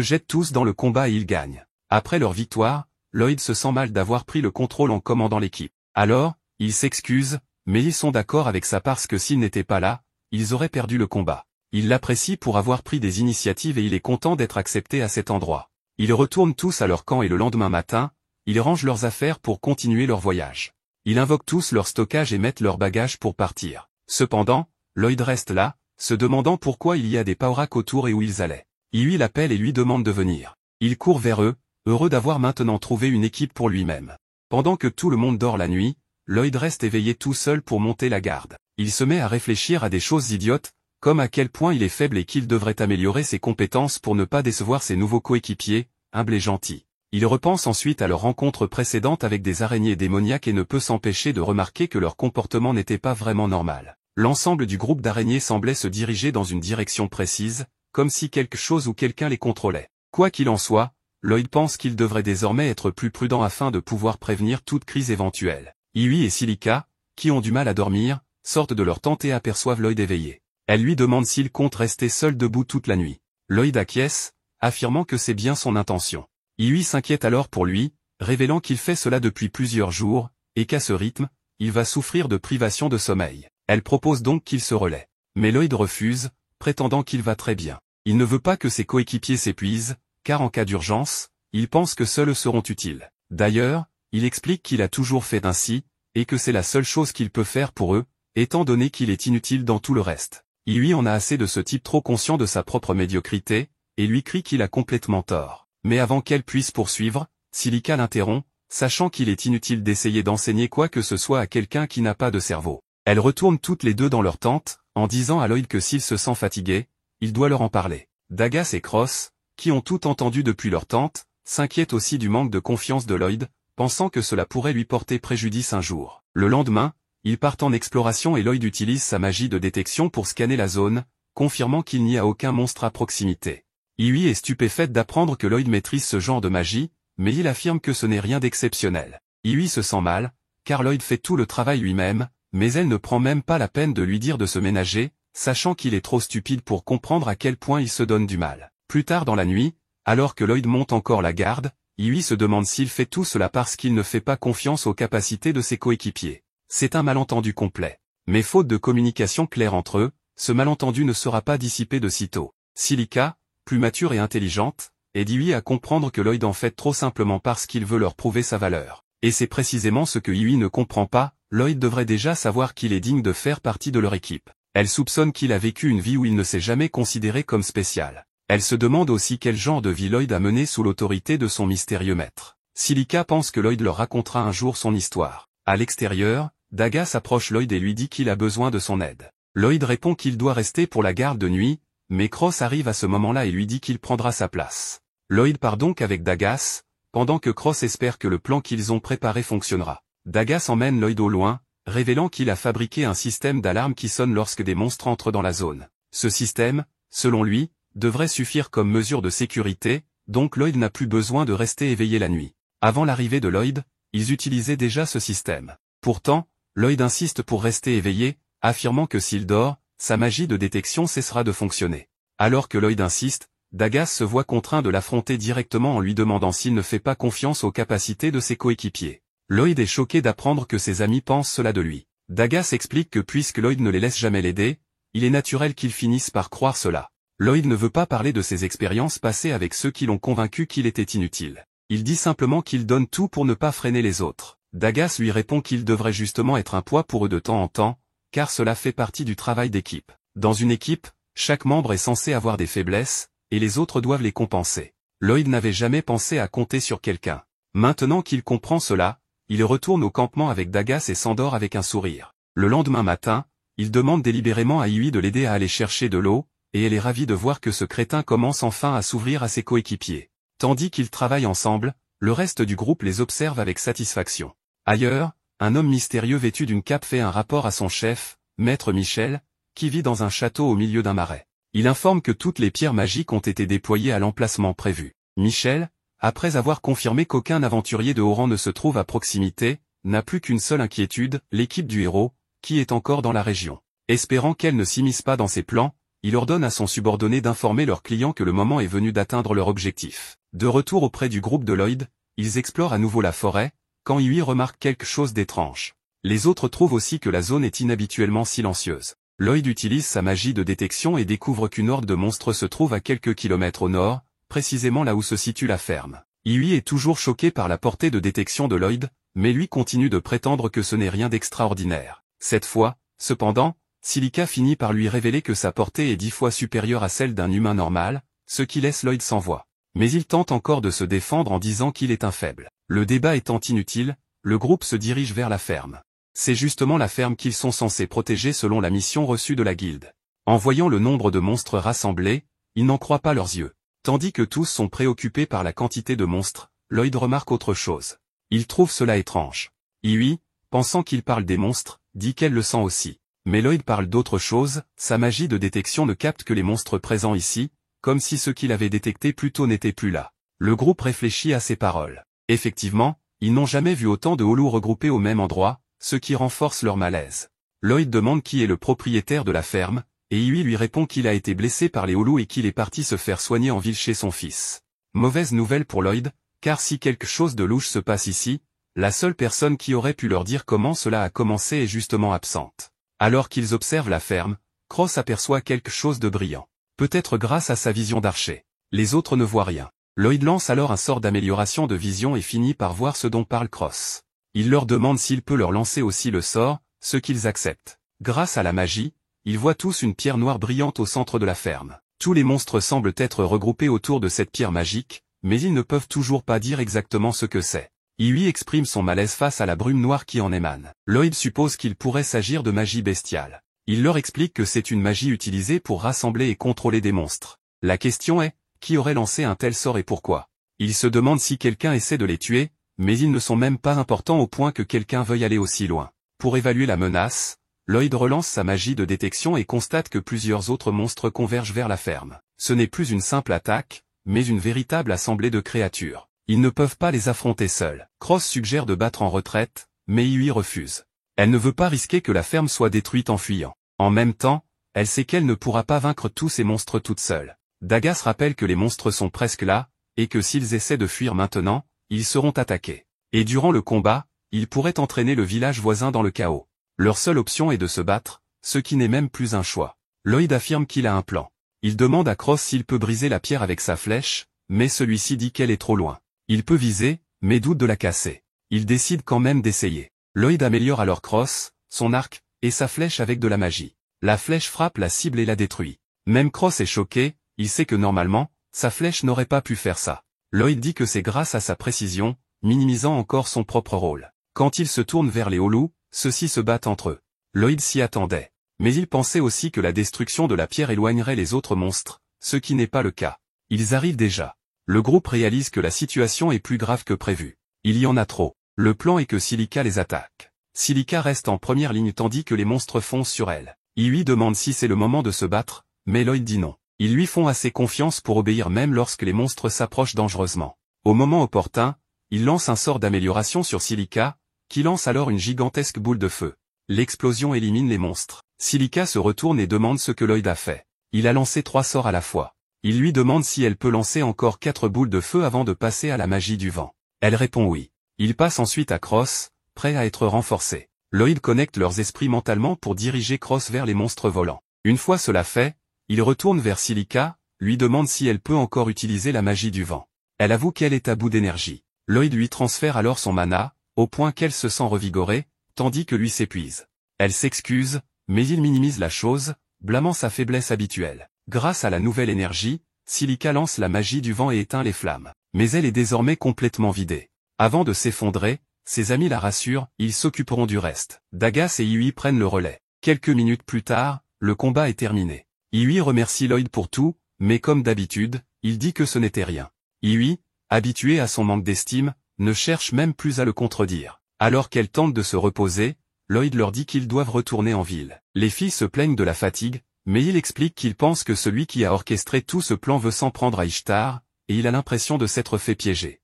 jettent tous dans le combat et ils gagnent. Après leur victoire, Lloyd se sent mal d'avoir pris le contrôle en commandant l'équipe. Alors, il s'excuse, mais ils sont d'accord avec ça parce que s'il n'était pas là, ils auraient perdu le combat. Il l'apprécie pour avoir pris des initiatives et il est content d'être accepté à cet endroit. Ils retournent tous à leur camp et le lendemain matin, ils rangent leurs affaires pour continuer leur voyage. Ils invoquent tous leur stockage et mettent leurs bagages pour partir. Cependant, Lloyd reste là, se demandant pourquoi il y a des Paorak autour et où ils allaient. Iwi l'appelle et lui demande de venir. Il court vers eux, heureux d'avoir maintenant trouvé une équipe pour lui-même. Pendant que tout le monde dort la nuit, Lloyd reste éveillé tout seul pour monter la garde. Il se met à réfléchir à des choses idiotes, comme à quel point il est faible et qu'il devrait améliorer ses compétences pour ne pas décevoir ses nouveaux coéquipiers, humbles et gentils. Il repense ensuite à leur rencontre précédente avec des araignées démoniaques et ne peut s'empêcher de remarquer que leur comportement n'était pas vraiment normal. L'ensemble du groupe d'araignées semblait se diriger dans une direction précise, comme si quelque chose ou quelqu'un les contrôlait. Quoi qu'il en soit, Lloyd pense qu'il devrait désormais être plus prudent afin de pouvoir prévenir toute crise éventuelle. Iwi et Silica, qui ont du mal à dormir, sortent de leur tente et aperçoivent Lloyd éveillé. Elle lui demande s'il compte rester seul debout toute la nuit. Lloyd acquiesce, affirmant que c'est bien son intention. Iwi s'inquiète alors pour lui, révélant qu'il fait cela depuis plusieurs jours, et qu'à ce rythme, il va souffrir de privation de sommeil. Elle propose donc qu'il se relaie. Mais Lloyd refuse, prétendant qu'il va très bien. Il ne veut pas que ses coéquipiers s'épuisent, car en cas d'urgence, il pense que seuls eux seront utiles. D'ailleurs, il explique qu'il a toujours fait ainsi, et que c'est la seule chose qu'il peut faire pour eux, étant donné qu'il est inutile dans tout le reste. Lui en a assez de ce type trop conscient de sa propre médiocrité, et lui crie qu'il a complètement tort. Mais avant qu'elle puisse poursuivre, Silica l'interrompt, sachant qu'il est inutile d'essayer d'enseigner quoi que ce soit à quelqu'un qui n'a pas de cerveau. Elles retournent toutes les deux dans leur tente, en disant à Lloyd que s'il se sent fatigué, il doit leur en parler. Dagas et Cross, qui ont tout entendu depuis leur tente, s'inquiètent aussi du manque de confiance de Lloyd, pensant que cela pourrait lui porter préjudice un jour. Le lendemain, ils partent en exploration et Lloyd utilise sa magie de détection pour scanner la zone, confirmant qu'il n'y a aucun monstre à proximité. Iwi est stupéfaite d'apprendre que Lloyd maîtrise ce genre de magie, mais il affirme que ce n'est rien d'exceptionnel. Iwi se sent mal, car Lloyd fait tout le travail lui-même, mais elle ne prend même pas la peine de lui dire de se ménager, sachant qu'il est trop stupide pour comprendre à quel point il se donne du mal. Plus tard dans la nuit, alors que Lloyd monte encore la garde, Iwi se demande s'il fait tout cela parce qu'il ne fait pas confiance aux capacités de ses coéquipiers. C'est un malentendu complet. Mais faute de communication claire entre eux, ce malentendu ne sera pas dissipé de sitôt. Silica, plus mature et intelligente, aide Iwi à comprendre que Lloyd en fait trop simplement parce qu'il veut leur prouver sa valeur. Et c'est précisément ce que Iwi ne comprend pas, Lloyd devrait déjà savoir qu'il est digne de faire partie de leur équipe. Elle soupçonne qu'il a vécu une vie où il ne s'est jamais considéré comme spécial. Elle se demande aussi quel genre de vie Lloyd a mené sous l'autorité de son mystérieux maître. Silica pense que Lloyd leur racontera un jour son histoire. À l'extérieur, Dagas approche Lloyd et lui dit qu'il a besoin de son aide. Lloyd répond qu'il doit rester pour la garde de nuit, mais Cross arrive à ce moment-là et lui dit qu'il prendra sa place. Lloyd part donc avec Dagas, pendant que Cross espère que le plan qu'ils ont préparé fonctionnera. Dagas emmène Lloyd au loin, révélant qu'il a fabriqué un système d'alarme qui sonne lorsque des monstres entrent dans la zone. Ce système, selon lui, devrait suffire comme mesure de sécurité, donc Lloyd n'a plus besoin de rester éveillé la nuit. Avant l'arrivée de Lloyd, ils utilisaient déjà ce système. Pourtant, Lloyd insiste pour rester éveillé, affirmant que s'il dort, sa magie de détection cessera de fonctionner. Alors que Lloyd insiste, Dagas se voit contraint de l'affronter directement en lui demandant s'il ne fait pas confiance aux capacités de ses coéquipiers. Lloyd est choqué d'apprendre que ses amis pensent cela de lui. Dagas explique que puisque Lloyd ne les laisse jamais l'aider, il est naturel qu'ils finissent par croire cela. Lloyd ne veut pas parler de ses expériences passées avec ceux qui l'ont convaincu qu'il était inutile. Il dit simplement qu'il donne tout pour ne pas freiner les autres. Dagas lui répond qu'il devrait justement être un poids pour eux de temps en temps, car cela fait partie du travail d'équipe. Dans une équipe, chaque membre est censé avoir des faiblesses, et les autres doivent les compenser. Lloyd n'avait jamais pensé à compter sur quelqu'un. Maintenant qu'il comprend cela, il retourne au campement avec Dagas et s'endort avec un sourire. Le lendemain matin, il demande délibérément à Iui de l'aider à aller chercher de l'eau, et elle est ravie de voir que ce crétin commence enfin à s'ouvrir à ses coéquipiers. Tandis qu'ils travaillent ensemble, le reste du groupe les observe avec satisfaction. Ailleurs, un homme mystérieux vêtu d'une cape fait un rapport à son chef, Maître Michel, qui vit dans un château au milieu d'un marais. Il informe que toutes les pierres magiques ont été déployées à l'emplacement prévu. Michel, après avoir confirmé qu'aucun aventurier de haut rang ne se trouve à proximité, n'a plus qu'une seule inquiétude, l'équipe du héros, qui est encore dans la région. Espérant qu'elle ne s'immisce pas dans ses plans, il ordonne à son subordonné d'informer leurs clients que le moment est venu d'atteindre leur objectif. De retour auprès du groupe de Lloyd, ils explorent à nouveau la forêt, quand Iui remarque quelque chose d'étrange. Les autres trouvent aussi que la zone est inhabituellement silencieuse. Lloyd utilise sa magie de détection et découvre qu'une horde de monstres se trouve à quelques kilomètres au nord, précisément là où se situe la ferme. Iui est toujours choqué par la portée de détection de Lloyd, mais lui continue de prétendre que ce n'est rien d'extraordinaire. Cette fois, cependant, Silica finit par lui révéler que sa portée est 10 fois supérieure à celle d'un humain normal, ce qui laisse Lloyd sans voix. Mais il tente encore de se défendre en disant qu'il est un faible. Le débat étant inutile, le groupe se dirige vers la ferme. C'est justement la ferme qu'ils sont censés protéger selon la mission reçue de la guilde. En voyant le nombre de monstres rassemblés, ils n'en croient pas leurs yeux. Tandis que tous sont préoccupés par la quantité de monstres, Lloyd remarque autre chose. Il trouve cela étrange. Iui, pensant qu'il parle des monstres, dit qu'elle le sent aussi. Mais Lloyd parle d'autre chose, sa magie de détection ne capte que les monstres présents ici, comme si ceux qu'il avait détectés plus tôt n'étaient plus là. Le groupe réfléchit à ces paroles. Effectivement, ils n'ont jamais vu autant de holous regroupés au même endroit, ce qui renforce leur malaise. Lloyd demande qui est le propriétaire de la ferme, et Iui lui répond qu'il a été blessé par les holous et qu'il est parti se faire soigner en ville chez son fils. Mauvaise nouvelle pour Lloyd, car si quelque chose de louche se passe ici, la seule personne qui aurait pu leur dire comment cela a commencé est justement absente. Alors qu'ils observent la ferme, Cross aperçoit quelque chose de brillant. Peut-être grâce à sa vision d'archer. Les autres ne voient rien. Lloyd lance alors un sort d'amélioration de vision et finit par voir ce dont parle Cross. Il leur demande s'il peut leur lancer aussi le sort, ce qu'ils acceptent. Grâce à la magie, ils voient tous une pierre noire brillante au centre de la ferme. Tous les monstres semblent être regroupés autour de cette pierre magique, mais ils ne peuvent toujours pas dire exactement ce que c'est. Iui exprime son malaise face à la brume noire qui en émane. Lloyd suppose qu'il pourrait s'agir de magie bestiale. Il leur explique que c'est une magie utilisée pour rassembler et contrôler des monstres. La question est, qui aurait lancé un tel sort et pourquoi? Il se demande si quelqu'un essaie de les tuer, mais ils ne sont même pas importants au point que quelqu'un veuille aller aussi loin. Pour évaluer la menace, Lloyd relance sa magie de détection et constate que plusieurs autres monstres convergent vers la ferme. Ce n'est plus une simple attaque, mais une véritable assemblée de créatures. Ils ne peuvent pas les affronter seuls. Cross suggère de battre en retraite, mais Iui refuse. Elle ne veut pas risquer que la ferme soit détruite en fuyant. En même temps, elle sait qu'elle ne pourra pas vaincre tous ces monstres toute seule. Dagas rappelle que les monstres sont presque là, et que s'ils essaient de fuir maintenant, ils seront attaqués. Et durant le combat, ils pourraient entraîner le village voisin dans le chaos. Leur seule option est de se battre, ce qui n'est même plus un choix. Lloyd affirme qu'il a un plan. Il demande à Cross s'il peut briser la pierre avec sa flèche, mais celui-ci dit qu'elle est trop loin. Il peut viser, mais doute de la casser. Il décide quand même d'essayer. Lloyd améliore alors Cross, son arc, et sa flèche avec de la magie. La flèche frappe la cible et la détruit. Même Cross est choqué, il sait que normalement, sa flèche n'aurait pas pu faire ça. Lloyd dit que c'est grâce à sa précision, minimisant encore son propre rôle. Quand il se tourne vers les holous, ceux-ci se battent entre eux. Lloyd s'y attendait. Mais il pensait aussi que la destruction de la pierre éloignerait les autres monstres, ce qui n'est pas le cas. Ils arrivent déjà. Le groupe réalise que la situation est plus grave que prévu. Il y en a trop. Le plan est que Silica les attaque. Silica reste en première ligne tandis que les monstres foncent sur elle. Il lui demande si c'est le moment de se battre, mais Lloyd dit non. Ils lui font assez confiance pour obéir même lorsque les monstres s'approchent dangereusement. Au moment opportun, il lance un sort d'amélioration sur Silica, qui lance alors une gigantesque boule de feu. L'explosion élimine les monstres. Silica se retourne et demande ce que Lloyd a fait. Il a lancé 3 sorts à la fois. Il lui demande si elle peut lancer encore 4 boules de feu avant de passer à la magie du vent. Elle répond oui. Il passe ensuite à Cross, prêt à être renforcé. Lloyd connecte leurs esprits mentalement pour diriger Cross vers les monstres volants. Une fois cela fait, il retourne vers Silica, lui demande si elle peut encore utiliser la magie du vent. Elle avoue qu'elle est à bout d'énergie. Lloyd lui transfère alors son mana, au point qu'elle se sent revigorée, tandis que lui s'épuise. Elle s'excuse, mais il minimise la chose, blâmant sa faiblesse habituelle. Grâce à la nouvelle énergie, Silica lance la magie du vent et éteint les flammes. Mais elle est désormais complètement vidée. Avant de s'effondrer, ses amis la rassurent, ils s'occuperont du reste. Dagas et Iui prennent le relais. Quelques minutes plus tard, le combat est terminé. Iui remercie Lloyd pour tout, mais comme d'habitude, il dit que ce n'était rien. Iui, habitué à son manque d'estime, ne cherche même plus à le contredire. Alors qu'elle tente de se reposer, Lloyd leur dit qu'ils doivent retourner en ville. Les filles se plaignent de la fatigue, mais il explique qu'il pense que celui qui a orchestré tout ce plan veut s'en prendre à Ishtar, et il a l'impression de s'être fait piéger.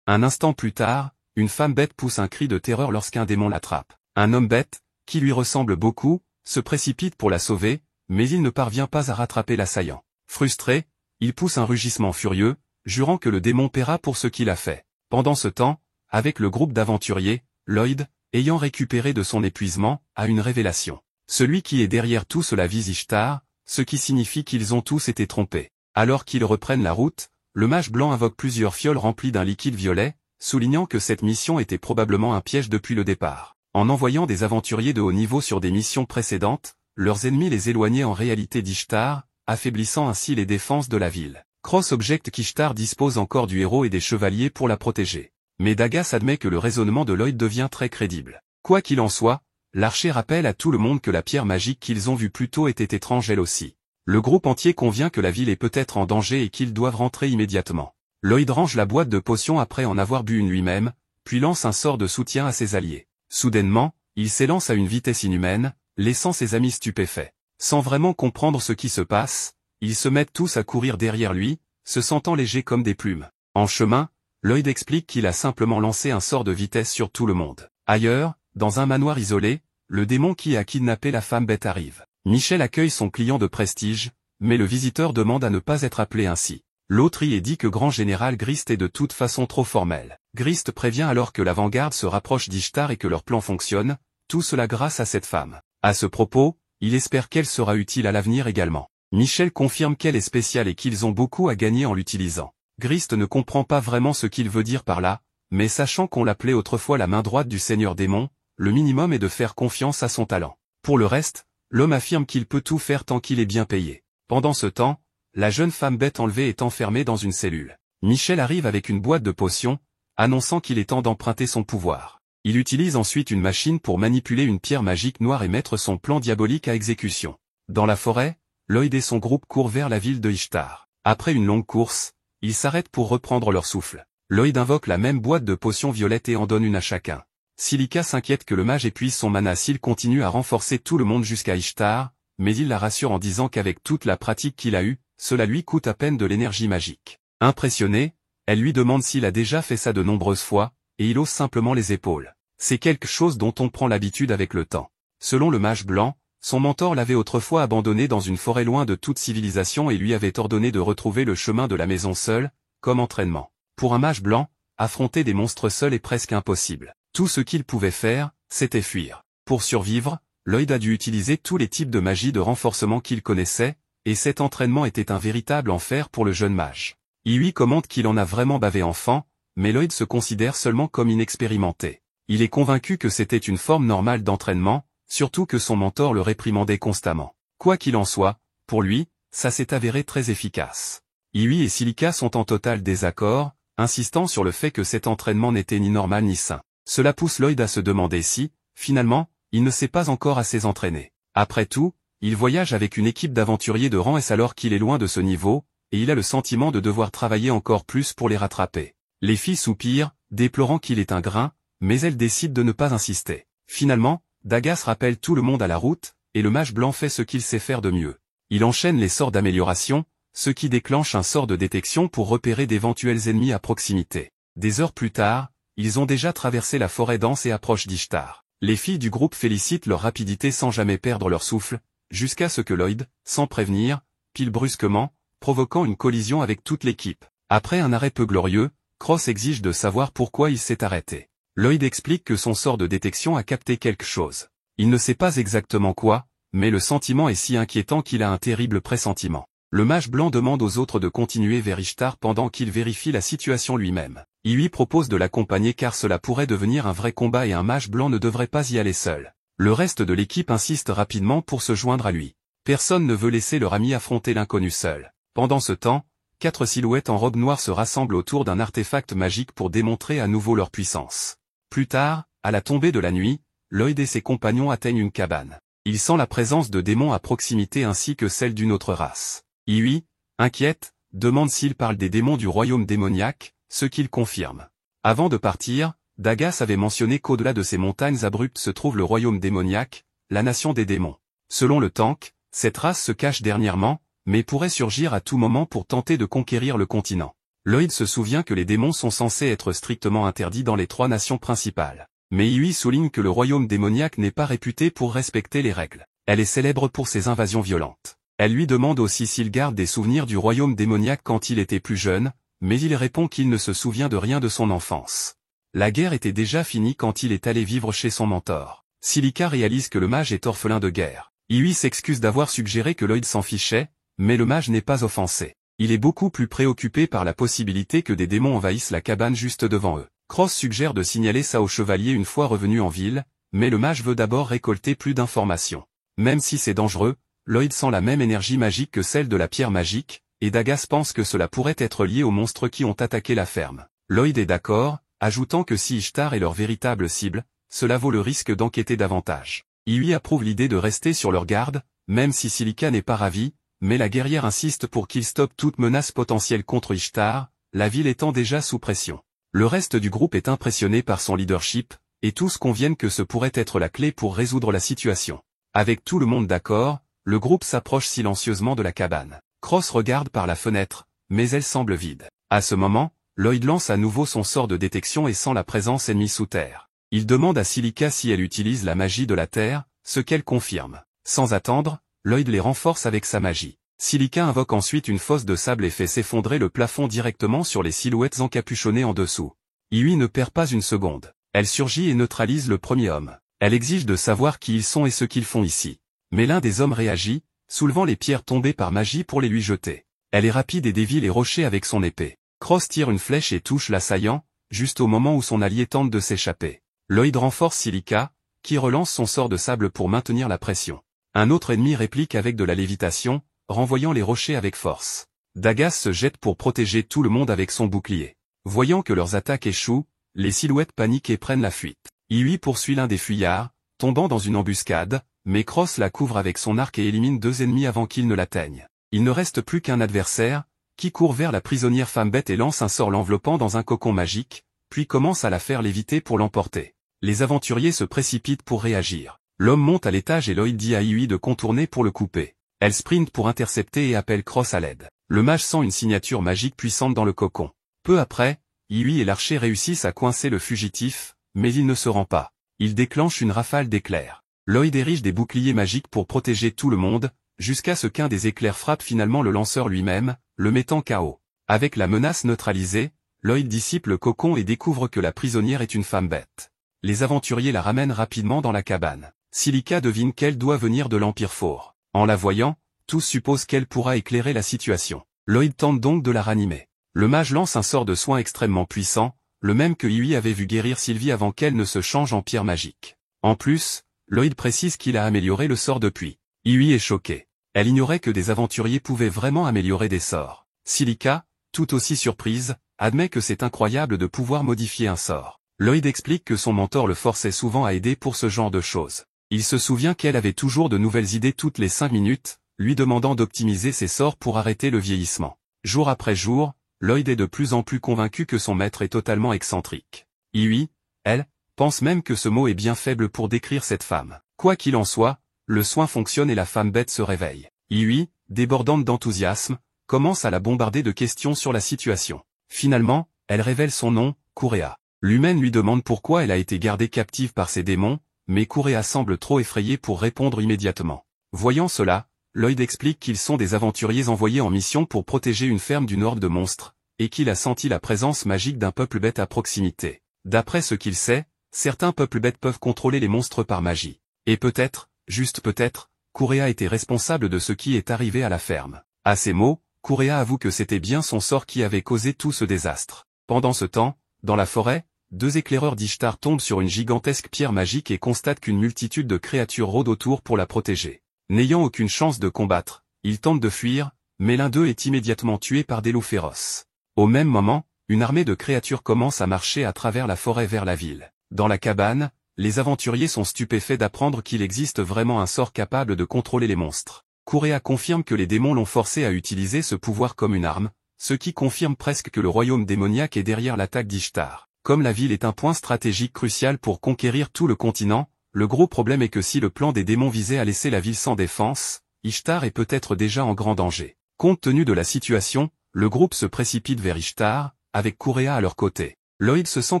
Un instant plus tard, une femme bête pousse un cri de terreur lorsqu'un démon l'attrape. Un homme bête, qui lui ressemble beaucoup, se précipite pour la sauver, mais il ne parvient pas à rattraper l'assaillant. Frustré, il pousse un rugissement furieux, jurant que le démon paiera pour ce qu'il a fait. Pendant ce temps, avec le groupe d'aventuriers, Lloyd, ayant récupéré de son épuisement, a une révélation. Celui qui est derrière tout cela vise Ishtar, ce qui signifie qu'ils ont tous été trompés. Alors qu'ils reprennent la route, le mage blanc invoque plusieurs fioles remplies d'un liquide violet, soulignant que cette mission était probablement un piège depuis le départ. En envoyant des aventuriers de haut niveau sur des missions précédentes, leurs ennemis les éloignaient en réalité d'Ishtar, affaiblissant ainsi les défenses de la ville. Cross objecte qu'Ishtar dispose encore du héros et des chevaliers pour la protéger. Mais Dagas admet que le raisonnement de Lloyd devient très crédible. Quoi qu'il en soit, l'archer rappelle à tout le monde que la pierre magique qu'ils ont vue plus tôt était étrange elle aussi. Le groupe entier convient que la ville est peut-être en danger et qu'ils doivent rentrer immédiatement. Lloyd range la boîte de potions après en avoir bu une lui-même, puis lance un sort de soutien à ses alliés. Soudainement, il s'élance à une vitesse inhumaine, laissant ses amis stupéfaits. Sans vraiment comprendre ce qui se passe, ils se mettent tous à courir derrière lui, se sentant légers comme des plumes. En chemin, Lloyd explique qu'il a simplement lancé un sort de vitesse sur tout le monde. Ailleurs, dans un manoir isolé, le démon qui a kidnappé la femme bête arrive. Michel accueille son client de prestige, mais le visiteur demande à ne pas être appelé ainsi. L'autre y est dit que grand général Grist est de toute façon trop formel. Grist prévient alors que l'avant-garde se rapproche d'Ishtar et que leur plan fonctionne, tout cela grâce à cette femme. À ce propos, il espère qu'elle sera utile à l'avenir également. Michel confirme qu'elle est spéciale et qu'ils ont beaucoup à gagner en l'utilisant. Grist ne comprend pas vraiment ce qu'il veut dire par là, mais sachant qu'on l'appelait autrefois la main droite du seigneur démon, le minimum est de faire confiance à son talent. Pour le reste, l'homme affirme qu'il peut tout faire tant qu'il est bien payé. Pendant ce temps, la jeune femme bête enlevée est enfermée dans une cellule. Michel arrive avec une boîte de potions, annonçant qu'il est temps d'emprunter son pouvoir. Il utilise ensuite une machine pour manipuler une pierre magique noire et mettre son plan diabolique à exécution. Dans la forêt, Lloyd et son groupe courent vers la ville de Ishtar. Après une longue course, ils s'arrêtent pour reprendre leur souffle. Lloyd invoque la même boîte de potions violettes et en donne une à chacun. Silica s'inquiète que le mage épuise son mana s'il continue à renforcer tout le monde jusqu'à Ishtar, mais il la rassure en disant qu'avec toute la pratique qu'il a eue, cela lui coûte à peine de l'énergie magique. Impressionnée, elle lui demande s'il a déjà fait ça de nombreuses fois, et il hausse simplement les épaules. C'est quelque chose dont on prend l'habitude avec le temps. Selon le mage blanc, son mentor l'avait autrefois abandonné dans une forêt loin de toute civilisation et lui avait ordonné de retrouver le chemin de la maison seul, comme entraînement. Pour un mage blanc, affronter des monstres seuls est presque impossible. Tout ce qu'il pouvait faire, c'était fuir. Pour survivre, Lloyd a dû utiliser tous les types de magie de renforcement qu'il connaissait, et cet entraînement était un véritable enfer pour le jeune mage. Il lui commente qu'il en a vraiment bavé enfant, mais Lloyd se considère seulement comme inexpérimenté. Il est convaincu que c'était une forme normale d'entraînement, surtout que son mentor le réprimandait constamment. Quoi qu'il en soit, pour lui, ça s'est avéré très efficace. Iui et Silica sont en total désaccord, insistant sur le fait que cet entraînement n'était ni normal ni sain. Cela pousse Lloyd à se demander si, finalement, il ne s'est pas encore assez entraîné. Après tout, il voyage avec une équipe d'aventuriers de rang S alors qu'il est loin de ce niveau, et il a le sentiment de devoir travailler encore plus pour les rattraper. Les filles soupirent, déplorant qu'il est un grain, mais elles décident de ne pas insister. Finalement, Dagas rappelle tout le monde à la route, et le mage blanc fait ce qu'il sait faire de mieux. Il enchaîne les sorts d'amélioration, ce qui déclenche un sort de détection pour repérer d'éventuels ennemis à proximité. Des heures plus tard, ils ont déjà traversé la forêt dense et approchent d'Ishtar. Les filles du groupe félicitent leur rapidité sans jamais perdre leur souffle, jusqu'à ce que Lloyd, sans prévenir, pile brusquement, provoquant une collision avec toute l'équipe. Après un arrêt peu glorieux, Cross exige de savoir pourquoi il s'est arrêté. Lloyd explique que son sort de détection a capté quelque chose. Il ne sait pas exactement quoi, mais le sentiment est si inquiétant qu'il a un terrible pressentiment. Le mage blanc demande aux autres de continuer vers Ishtar pendant qu'il vérifie la situation lui-même. Iui propose de l'accompagner car cela pourrait devenir un vrai combat et un mage blanc ne devrait pas y aller seul. Le reste de l'équipe insiste rapidement pour se joindre à lui. Personne ne veut laisser leur ami affronter l'inconnu seul. Pendant ce temps, 4 silhouettes en robe noire se rassemblent autour d'un artefact magique pour démontrer à nouveau leur puissance. Plus tard, à la tombée de la nuit, Lloyd et ses compagnons atteignent une cabane. Il sent la présence de démons à proximité ainsi que celle d'une autre race. Iui, inquiète, demande s'il parle des démons du royaume démoniaque, ce qu'il confirme. Avant de partir, Dagas avait mentionné qu'au-delà de ces montagnes abruptes se trouve le royaume démoniaque, la nation des démons. Selon le Tank, cette race se cache dernièrement, mais pourrait surgir à tout moment pour tenter de conquérir le continent. Lloyd se souvient que les démons sont censés être strictement interdits dans les 3 nations principales. Mais Iui souligne que le royaume démoniaque n'est pas réputé pour respecter les règles. Elle est célèbre pour ses invasions violentes. Elle lui demande aussi s'il garde des souvenirs du royaume démoniaque quand il était plus jeune, mais il répond qu'il ne se souvient de rien de son enfance. La guerre était déjà finie quand il est allé vivre chez son mentor. Silica réalise que le mage est orphelin de guerre. Iui s'excuse d'avoir suggéré que Lloyd s'en fichait, mais le mage n'est pas offensé. Il est beaucoup plus préoccupé par la possibilité que des démons envahissent la cabane juste devant eux. Cross suggère de signaler ça au chevalier une fois revenu en ville, mais le mage veut d'abord récolter plus d'informations. Même si c'est dangereux, Lloyd sent la même énergie magique que celle de la pierre magique, et Dagas pense que cela pourrait être lié aux monstres qui ont attaqué la ferme. Lloyd est d'accord, ajoutant que si Ishtar est leur véritable cible, cela vaut le risque d'enquêter davantage. Iui approuve l'idée de rester sur leur garde, même si Silica n'est pas ravie, mais la guerrière insiste pour qu'ils stoppent toute menace potentielle contre Ishtar, la ville étant déjà sous pression. Le reste du groupe est impressionné par son leadership, et tous conviennent que ce pourrait être la clé pour résoudre la situation. Avec tout le monde d'accord, le groupe s'approche silencieusement de la cabane. Cross regarde par la fenêtre, mais elle semble vide. À ce moment, Lloyd lance à nouveau son sort de détection et sent la présence ennemie sous terre. Il demande à Silica si elle utilise la magie de la terre, ce qu'elle confirme. Sans attendre, Lloyd les renforce avec sa magie. Silica invoque ensuite une fosse de sable et fait s'effondrer le plafond directement sur les silhouettes encapuchonnées en dessous. Iui ne perd pas une seconde. Elle surgit et neutralise le premier homme. Elle exige de savoir qui ils sont et ce qu'ils font ici. Mais l'un des hommes réagit, soulevant les pierres tombées par magie pour les lui jeter. Elle est rapide et dévie les rochers avec son épée. Cross tire une flèche et touche l'assaillant, juste au moment où son allié tente de s'échapper. Lloyd renforce Silica, qui relance son sort de sable pour maintenir la pression. Un autre ennemi réplique avec de la lévitation, renvoyant les rochers avec force. Dagas se jette pour protéger tout le monde avec son bouclier. Voyant que leurs attaques échouent, les silhouettes paniquent et prennent la fuite. Iui poursuit l'un des fuyards, tombant dans une embuscade, mais Cross la couvre avec son arc et élimine 2 ennemis avant qu'ils ne l'atteignent. Il ne reste plus qu'un adversaire, qui court vers la prisonnière femme bête et lance un sort l'enveloppant dans un cocon magique, puis commence à la faire léviter pour l'emporter. Les aventuriers se précipitent pour réagir. L'homme monte à l'étage et Lloyd dit à Iui de contourner pour le couper. Elle sprint pour intercepter et appelle Cross à l'aide. Le mage sent une signature magique puissante dans le cocon. Peu après, Iui et l'archer réussissent à coincer le fugitif, mais il ne se rend pas. Il déclenche une rafale d'éclairs. Lloyd érige des boucliers magiques pour protéger tout le monde, jusqu'à ce qu'un des éclairs frappe finalement le lanceur lui-même, le mettant KO. Avec la menace neutralisée, Lloyd dissipe le cocon et découvre que la prisonnière est une femme bête. Les aventuriers la ramènent rapidement dans la cabane. Silica devine qu'elle doit venir de l'Empire Fort. En la voyant, tous supposent qu'elle pourra éclairer la situation. Lloyd tente donc de la ranimer. Le mage lance un sort de soin extrêmement puissant, le même que Iui avait vu guérir Sylvie avant qu'elle ne se change en pierre magique. En plus, Lloyd précise qu'il a amélioré le sort depuis. Iui est choquée. Elle ignorait que des aventuriers pouvaient vraiment améliorer des sorts. Silica, tout aussi surprise, admet que c'est incroyable de pouvoir modifier un sort. Lloyd explique que son mentor le forçait souvent à aider pour ce genre de choses. Il se souvient qu'elle avait toujours de nouvelles idées toutes les 5 minutes, lui demandant d'optimiser ses sorts pour arrêter le vieillissement. Jour après jour, Lloyd est de plus en plus convaincu que son maître est totalement excentrique. Iui, elle, pense même que ce mot est bien faible pour décrire cette femme. Quoi qu'il en soit, le soin fonctionne et la femme bête se réveille. Iui, débordante d'enthousiasme, commence à la bombarder de questions sur la situation. Finalement, elle révèle son nom, Kurea. L'humaine lui demande pourquoi elle a été gardée captive par ces démons, mais Kurea semble trop effrayée pour répondre immédiatement. Voyant cela, Lloyd explique qu'ils sont des aventuriers envoyés en mission pour protéger une ferme d'une horde de monstres, et qu'il a senti la présence magique d'un peuple bête à proximité. D'après ce qu'il sait, certains peuples bêtes peuvent contrôler les monstres par magie. Et peut-être, juste peut-être, Kurea était responsable de ce qui est arrivé à la ferme. À ces mots, Kurea avoue que c'était bien son sort qui avait causé tout ce désastre. Pendant ce temps, Dans la forêt, deux éclaireurs d'Ishtar tombent sur une gigantesque pierre magique et constatent qu'une multitude de créatures rôdent autour pour la protéger. N'ayant aucune chance de combattre, ils tentent de fuir, mais l'un d'eux est immédiatement tué par des loups féroces. Au même moment, une armée de créatures commence à marcher à travers la forêt vers la ville. Dans la cabane, les aventuriers sont stupéfaits d'apprendre qu'il existe vraiment un sort capable de contrôler les monstres. Correa confirme que les démons l'ont forcé à utiliser ce pouvoir comme une arme, ce qui confirme presque que le royaume démoniaque est derrière l'attaque d'Ishtar. Comme la ville est un point stratégique crucial pour conquérir tout le continent, le gros problème est que si le plan des démons visait à laisser la ville sans défense, Ishtar est peut-être déjà en grand danger. Compte tenu de la situation, le groupe se précipite vers Ishtar, avec Correa à leur côté. Lloyd se sent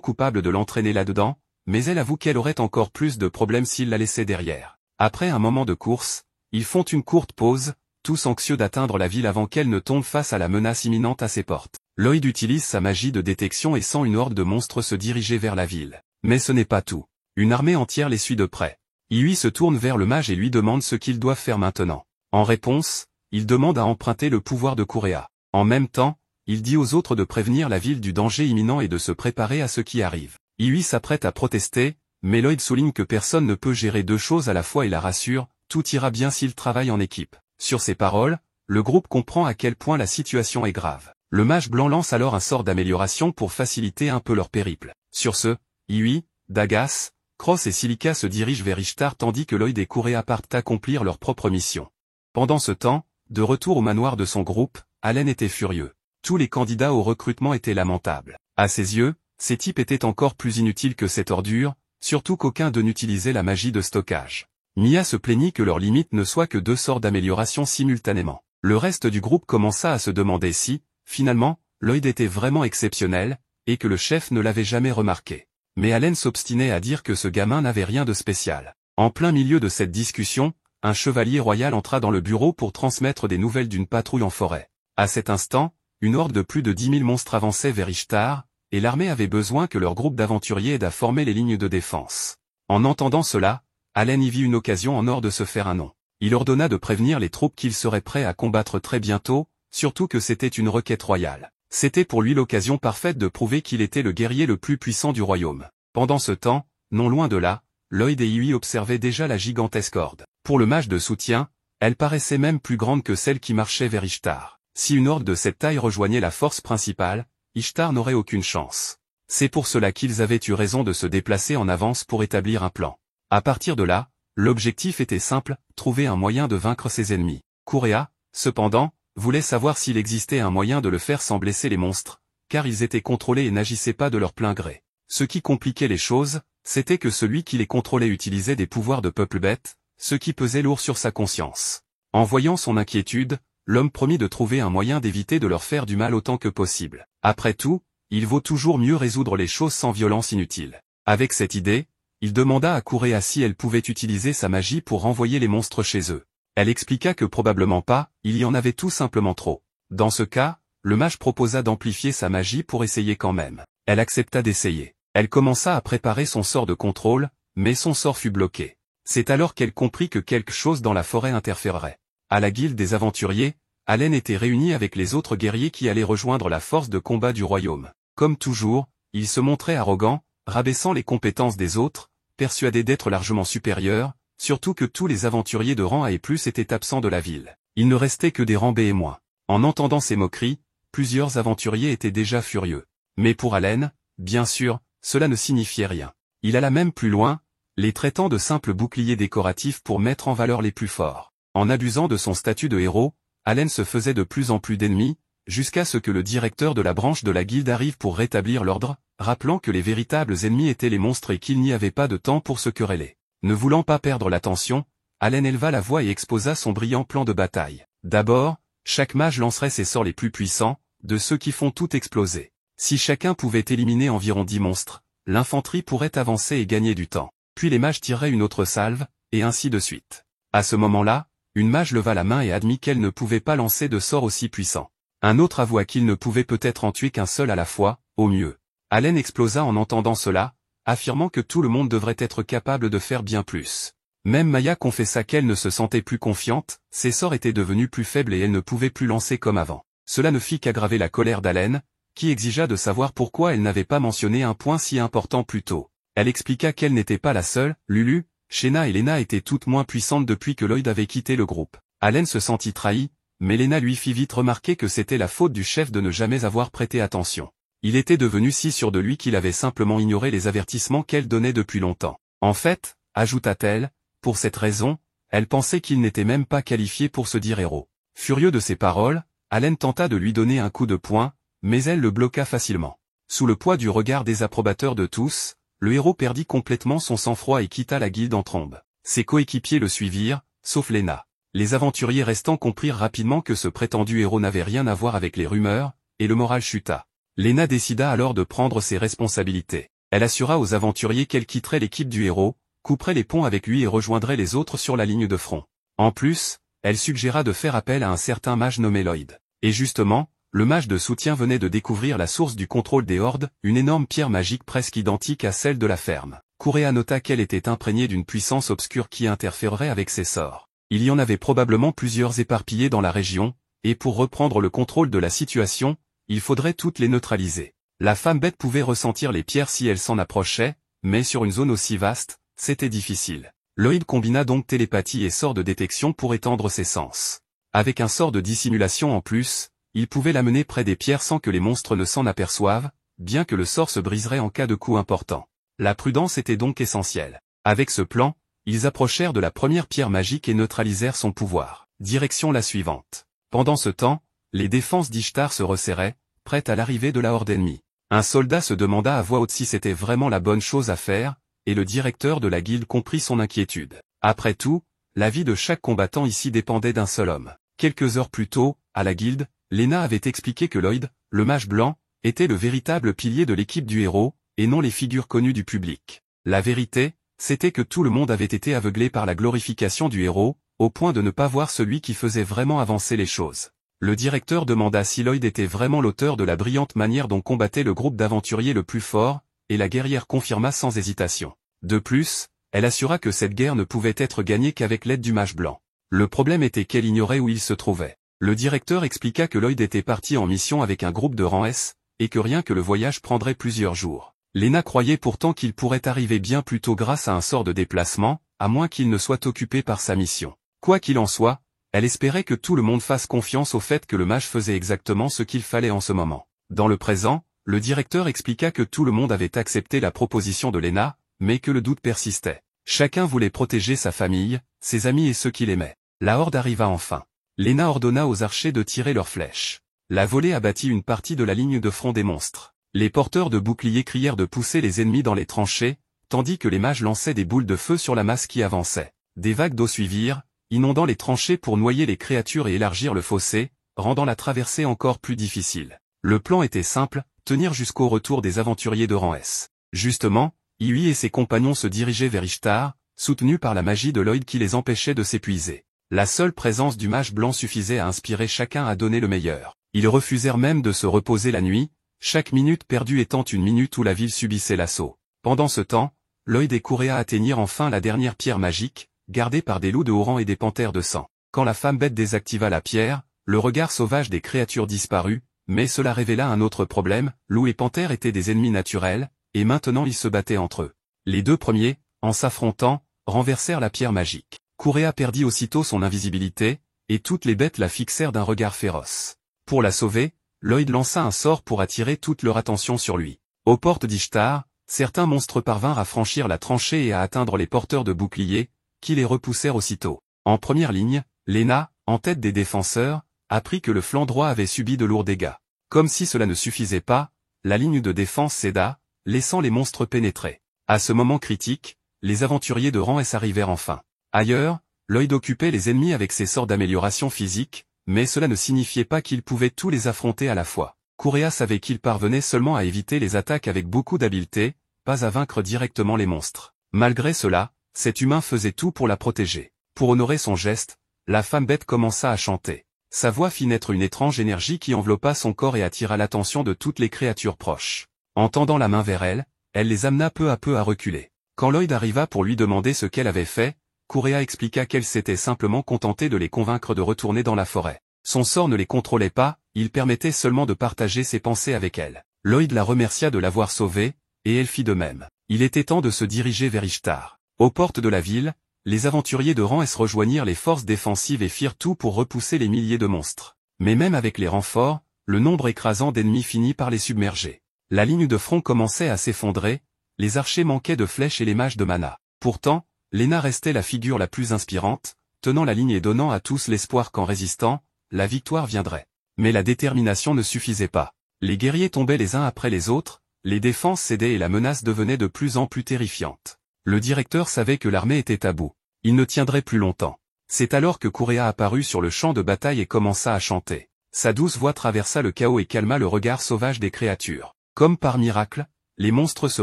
coupable de l'entraîner là-dedans, mais elle avoue qu'elle aurait encore plus de problèmes s'il la laissait derrière. Après un moment de course, ils font une courte pause, tous anxieux d'atteindre la ville avant qu'elle ne tombe face à la menace imminente à ses portes. Lloyd utilise sa magie de détection et sent une horde de monstres se diriger vers la ville. Mais ce n'est pas tout. Une armée entière les suit de près. Iui se tourne vers le mage et lui demande ce qu'ils doivent faire maintenant. En réponse, il demande à emprunter le pouvoir de Correa. En même temps, il dit aux autres de prévenir la ville du danger imminent et de se préparer à ce qui arrive. Iui s'apprête à protester, mais Lloyd souligne que personne ne peut gérer deux choses à la fois et la rassure, tout ira bien s'ils travaillent en équipe. Sur ces paroles, le groupe comprend à quel point la situation est grave. Le mage blanc lance alors un sort d'amélioration pour faciliter un peu leur périple. Sur ce, Iui, Dagas, Cross et Silica se dirigent vers Ishtar tandis que Lloyd et Correa partent accomplir leur propre mission. Pendant ce temps, de retour au manoir de son groupe, Allen était furieux. Tous les candidats au recrutement étaient lamentables. À ses yeux, ces types étaient encore plus inutiles que cette ordure, surtout qu'aucun d'eux n'utilisait la magie de stockage. Mia se plaignit que leur limite ne soit que 2 sorts d'amélioration simultanément. Le reste du groupe commença à se demander si, finalement, Lloyd était vraiment exceptionnel, et que le chef ne l'avait jamais remarqué. Mais Allen s'obstinait à dire que ce gamin n'avait rien de spécial. En plein milieu de cette discussion, un chevalier royal entra dans le bureau pour transmettre des nouvelles d'une patrouille en forêt. À cet instant, une horde de plus de 10 000 monstres avançait vers Ishtar, et l'armée avait besoin que leur groupe d'aventuriers aide à former les lignes de défense. En entendant cela, Allen y vit une occasion en or de se faire un nom. Il ordonna de prévenir les troupes qu'il serait prêt à combattre très bientôt, surtout que c'était une requête royale. C'était pour lui l'occasion parfaite de prouver qu'il était le guerrier le plus puissant du royaume. Pendant ce temps, non loin de là, Lloyd et Iui observaient déjà la gigantesque horde. Pour le mage de soutien, elle paraissait même plus grande que celle qui marchait vers Ishtar. Si une horde de cette taille rejoignait la force principale, Ishtar n'aurait aucune chance. C'est pour cela qu'ils avaient eu raison de se déplacer en avance pour établir un plan. À partir de là, l'objectif était simple, trouver un moyen de vaincre ses ennemis. Correa, cependant, voulait savoir s'il existait un moyen de le faire sans blesser les monstres, car ils étaient contrôlés et n'agissaient pas de leur plein gré. Ce qui compliquait les choses, c'était que celui qui les contrôlait utilisait des pouvoirs de peuple bête, ce qui pesait lourd sur sa conscience. En voyant son inquiétude, l'homme promit de trouver un moyen d'éviter de leur faire du mal autant que possible. Après tout, il vaut toujours mieux résoudre les choses sans violence inutile. Avec cette idée, il demanda à Correa si elle pouvait utiliser sa magie pour renvoyer les monstres chez eux. Elle expliqua que probablement pas, il y en avait tout simplement trop. Dans ce cas, le mage proposa d'amplifier sa magie pour essayer quand même. Elle accepta d'essayer. Elle commença à préparer son sort de contrôle, mais son sort fut bloqué. C'est alors qu'elle comprit que quelque chose dans la forêt interférerait. À la guilde des aventuriers, Allen était réuni avec les autres guerriers qui allaient rejoindre la force de combat du royaume. Comme toujours, il se montrait arrogant, rabaissant les compétences des autres, persuadé d'être largement supérieur, surtout que tous les aventuriers de rang A et plus étaient absents de la ville. Il ne restait que des rangs B et moins. En entendant ces moqueries, plusieurs aventuriers étaient déjà furieux. Mais pour Allen, bien sûr, cela ne signifiait rien. Il alla même plus loin, les traitant de simples boucliers décoratifs pour mettre en valeur les plus forts. En abusant de son statut de héros, Allen se faisait de plus en plus d'ennemis, jusqu'à ce que le directeur de la branche de la guilde arrive pour rétablir l'ordre, rappelant que les véritables ennemis étaient les monstres et qu'il n'y avait pas de temps pour se quereller. Ne voulant pas perdre l'attention, Allen éleva la voix et exposa son brillant plan de bataille. D'abord, chaque mage lancerait ses sorts les plus puissants, de ceux qui font tout exploser. Si chacun pouvait éliminer environ 10 monstres, l'infanterie pourrait avancer et gagner du temps. Puis les mages tireraient une autre salve, et ainsi de suite. À ce moment-là, une mage leva la main et admit qu'elle ne pouvait pas lancer de sort aussi puissant. Un autre avoua qu'il ne pouvait peut-être en tuer qu'un seul à la fois, au mieux. Allen explosa en entendant cela, affirmant que tout le monde devrait être capable de faire bien plus. Même Maya confessa qu'elle ne se sentait plus confiante, ses sorts étaient devenus plus faibles et elle ne pouvait plus lancer comme avant. Cela ne fit qu'aggraver la colère d'Allen, qui exigea de savoir pourquoi elle n'avait pas mentionné un point si important plus tôt. Elle expliqua qu'elle n'était pas la seule, Lulu, Shayna et Lena étaient toutes moins puissantes depuis que Lloyd avait quitté le groupe. Allen se sentit trahi, mais Lena lui fit vite remarquer que c'était la faute du chef de ne jamais avoir prêté attention. Il était devenu si sûr de lui qu'il avait simplement ignoré les avertissements qu'elle donnait depuis longtemps. En fait, ajouta-t-elle, pour cette raison, elle pensait qu'il n'était même pas qualifié pour se dire héros. Furieux de ces paroles, Allen tenta de lui donner un coup de poing, mais elle le bloqua facilement. Sous le poids du regard désapprobateur de tous, le héros perdit complètement son sang-froid et quitta la guilde en trombe. Ses coéquipiers le suivirent, sauf Lena. Les aventuriers restants comprirent rapidement que ce prétendu héros n'avait rien à voir avec les rumeurs, et le moral chuta. Lena décida alors de prendre ses responsabilités. Elle assura aux aventuriers qu'elle quitterait l'équipe du héros, couperait les ponts avec lui et rejoindrait les autres sur la ligne de front. En plus, elle suggéra de faire appel à un certain mage nommé Lloyd. Et justement, le mage de soutien venait de découvrir la source du contrôle des hordes, une énorme pierre magique presque identique à celle de la ferme. Correa nota qu'elle était imprégnée d'une puissance obscure qui interférerait avec ses sorts. Il y en avait probablement plusieurs éparpillés dans la région, et pour reprendre le contrôle de la situation, il faudrait toutes les neutraliser. La femme bête pouvait ressentir les pierres si elle s'en approchait, mais sur une zone aussi vaste, c'était difficile. Lloyd combina donc télépathie et sort de détection pour étendre ses sens. Avec un sort de dissimulation en plus, il pouvait l'amener près des pierres sans que les monstres ne s'en aperçoivent, bien que le sort se briserait en cas de coup important. La prudence était donc essentielle. Avec ce plan, ils approchèrent de la première pierre magique et neutralisèrent son pouvoir. Direction la suivante. Pendant ce temps, les défenses d'Ishtar se resserraient, prêtes à l'arrivée de la horde ennemie. Un soldat se demanda à voix haute si c'était vraiment la bonne chose à faire, et le directeur de la guilde comprit son inquiétude. Après tout, la vie de chaque combattant ici dépendait d'un seul homme. Quelques heures plus tôt, à la guilde, Lena avait expliqué que Lloyd, le mage blanc, était le véritable pilier de l'équipe du héros, et non les figures connues du public. La vérité, c'était que tout le monde avait été aveuglé par la glorification du héros, au point de ne pas voir celui qui faisait vraiment avancer les choses. Le directeur demanda si Lloyd était vraiment l'auteur de la brillante manière dont combattait le groupe d'aventuriers le plus fort, et la guerrière confirma sans hésitation. De plus, elle assura que cette guerre ne pouvait être gagnée qu'avec l'aide du mage blanc. Le problème était qu'elle ignorait où il se trouvait. Le directeur expliqua que Lloyd était parti en mission avec un groupe de rang S, et que rien que le voyage prendrait plusieurs jours. Lena croyait pourtant qu'il pourrait arriver bien plus tôt grâce à un sort de déplacement, à moins qu'il ne soit occupé par sa mission. Quoi qu'il en soit, elle espérait que tout le monde fasse confiance au fait que le mage faisait exactement ce qu'il fallait en ce moment. Dans le présent, le directeur expliqua que tout le monde avait accepté la proposition de Lena, mais que le doute persistait. Chacun voulait protéger sa famille, ses amis et ceux qu'il aimait. La horde arriva enfin. Lena ordonna aux archers de tirer leurs flèches. La volée abattit une partie de la ligne de front des monstres. Les porteurs de boucliers crièrent de pousser les ennemis dans les tranchées, tandis que les mages lançaient des boules de feu sur la masse qui avançait. Des vagues d'eau suivirent, inondant les tranchées pour noyer les créatures et élargir le fossé, rendant la traversée encore plus difficile. Le plan était simple, tenir jusqu'au retour des aventuriers de rang S. Justement, Iui et ses compagnons se dirigeaient vers Ishtar, soutenus par la magie de Lloyd qui les empêchait de s'épuiser. La seule présence du mage blanc suffisait à inspirer chacun à donner le meilleur. Ils refusèrent même de se reposer la nuit, chaque minute perdue étant une minute où la ville subissait l'assaut. Pendant ce temps, Lloyd et Correa atteignirent enfin la dernière pierre magique, gardée par des loups de haut rang et des panthères de sang. Quand la femme bête désactiva la pierre, le regard sauvage des créatures disparut, mais cela révéla un autre problème, loups et panthères étaient des ennemis naturels, et maintenant ils se battaient entre eux. Les deux premiers, en s'affrontant, renversèrent la pierre magique. Correa perdit aussitôt son invisibilité, et toutes les bêtes la fixèrent d'un regard féroce. Pour la sauver, Lloyd lança un sort pour attirer toute leur attention sur lui. Aux portes d'Ishtar, certains monstres parvinrent à franchir la tranchée et à atteindre les porteurs de boucliers, qui les repoussèrent aussitôt. En première ligne, Lena, en tête des défenseurs, apprit que le flanc droit avait subi de lourds dégâts. Comme si cela ne suffisait pas, la ligne de défense céda, laissant les monstres pénétrer. À ce moment critique, les aventuriers de rang S arrivèrent enfin. Ailleurs, Lloyd occupait les ennemis avec ses sorts d'amélioration physique, mais cela ne signifiait pas qu'il pouvait tous les affronter à la fois. Correa savait qu'il parvenait seulement à éviter les attaques avec beaucoup d'habileté, pas à vaincre directement les monstres. Malgré cela, cet humain faisait tout pour la protéger. Pour honorer son geste, la femme bête commença à chanter. Sa voix fit naître une étrange énergie qui enveloppa son corps et attira l'attention de toutes les créatures proches. En tendant la main vers elle, elle les amena peu à peu à reculer. Quand Lloyd arriva pour lui demander ce qu'elle avait fait, Correa expliqua qu'elle s'était simplement contentée de les convaincre de retourner dans la forêt. Son sort ne les contrôlait pas, il permettait seulement de partager ses pensées avec elle. Lloyd la remercia de l'avoir sauvée, et elle fit de même. Il était temps de se diriger vers Ishtar. Aux portes de la ville, les aventuriers de rang S rejoignirent les forces défensives et firent tout pour repousser les milliers de monstres. Mais même avec les renforts, le nombre écrasant d'ennemis finit par les submerger. La ligne de front commençait à s'effondrer, les archers manquaient de flèches et les mages de mana. Pourtant, Lena restait la figure la plus inspirante, tenant la ligne et donnant à tous l'espoir qu'en résistant, la victoire viendrait. Mais la détermination ne suffisait pas. Les guerriers tombaient les uns après les autres, les défenses cédaient et la menace devenait de plus en plus terrifiante. Le directeur savait que l'armée était à bout. Il ne tiendrait plus longtemps. C'est alors que Kurea apparut sur le champ de bataille et commença à chanter. Sa douce voix traversa le chaos et calma le regard sauvage des créatures. Comme par miracle, les monstres se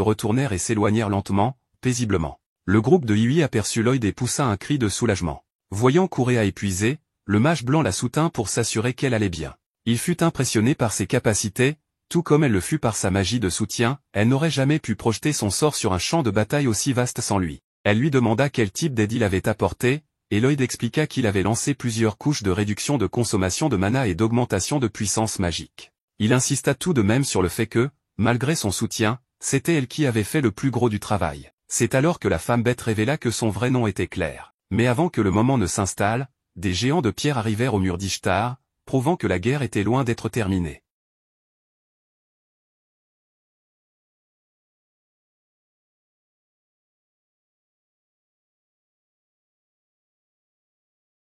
retournèrent et s'éloignèrent lentement, paisiblement. Le groupe de Yui aperçut Lloyd et poussa un cri de soulagement. Voyant Kurea épuisée, le mage blanc la soutint pour s'assurer qu'elle allait bien. Il fut impressionné par ses capacités, tout comme elle le fut par sa magie de soutien, elle n'aurait jamais pu projeter son sort sur un champ de bataille aussi vaste sans lui. Elle lui demanda quel type d'aide il avait apporté, et Lloyd expliqua qu'il avait lancé plusieurs couches de réduction de consommation de mana et d'augmentation de puissance magique. Il insista tout de même sur le fait que, malgré son soutien, c'était elle qui avait fait le plus gros du travail. C'est alors que la femme bête révéla que son vrai nom était Claire. Mais avant que le moment ne s'installe, des géants de pierre arrivèrent au mur d'Ishtar, prouvant que la guerre était loin d'être terminée.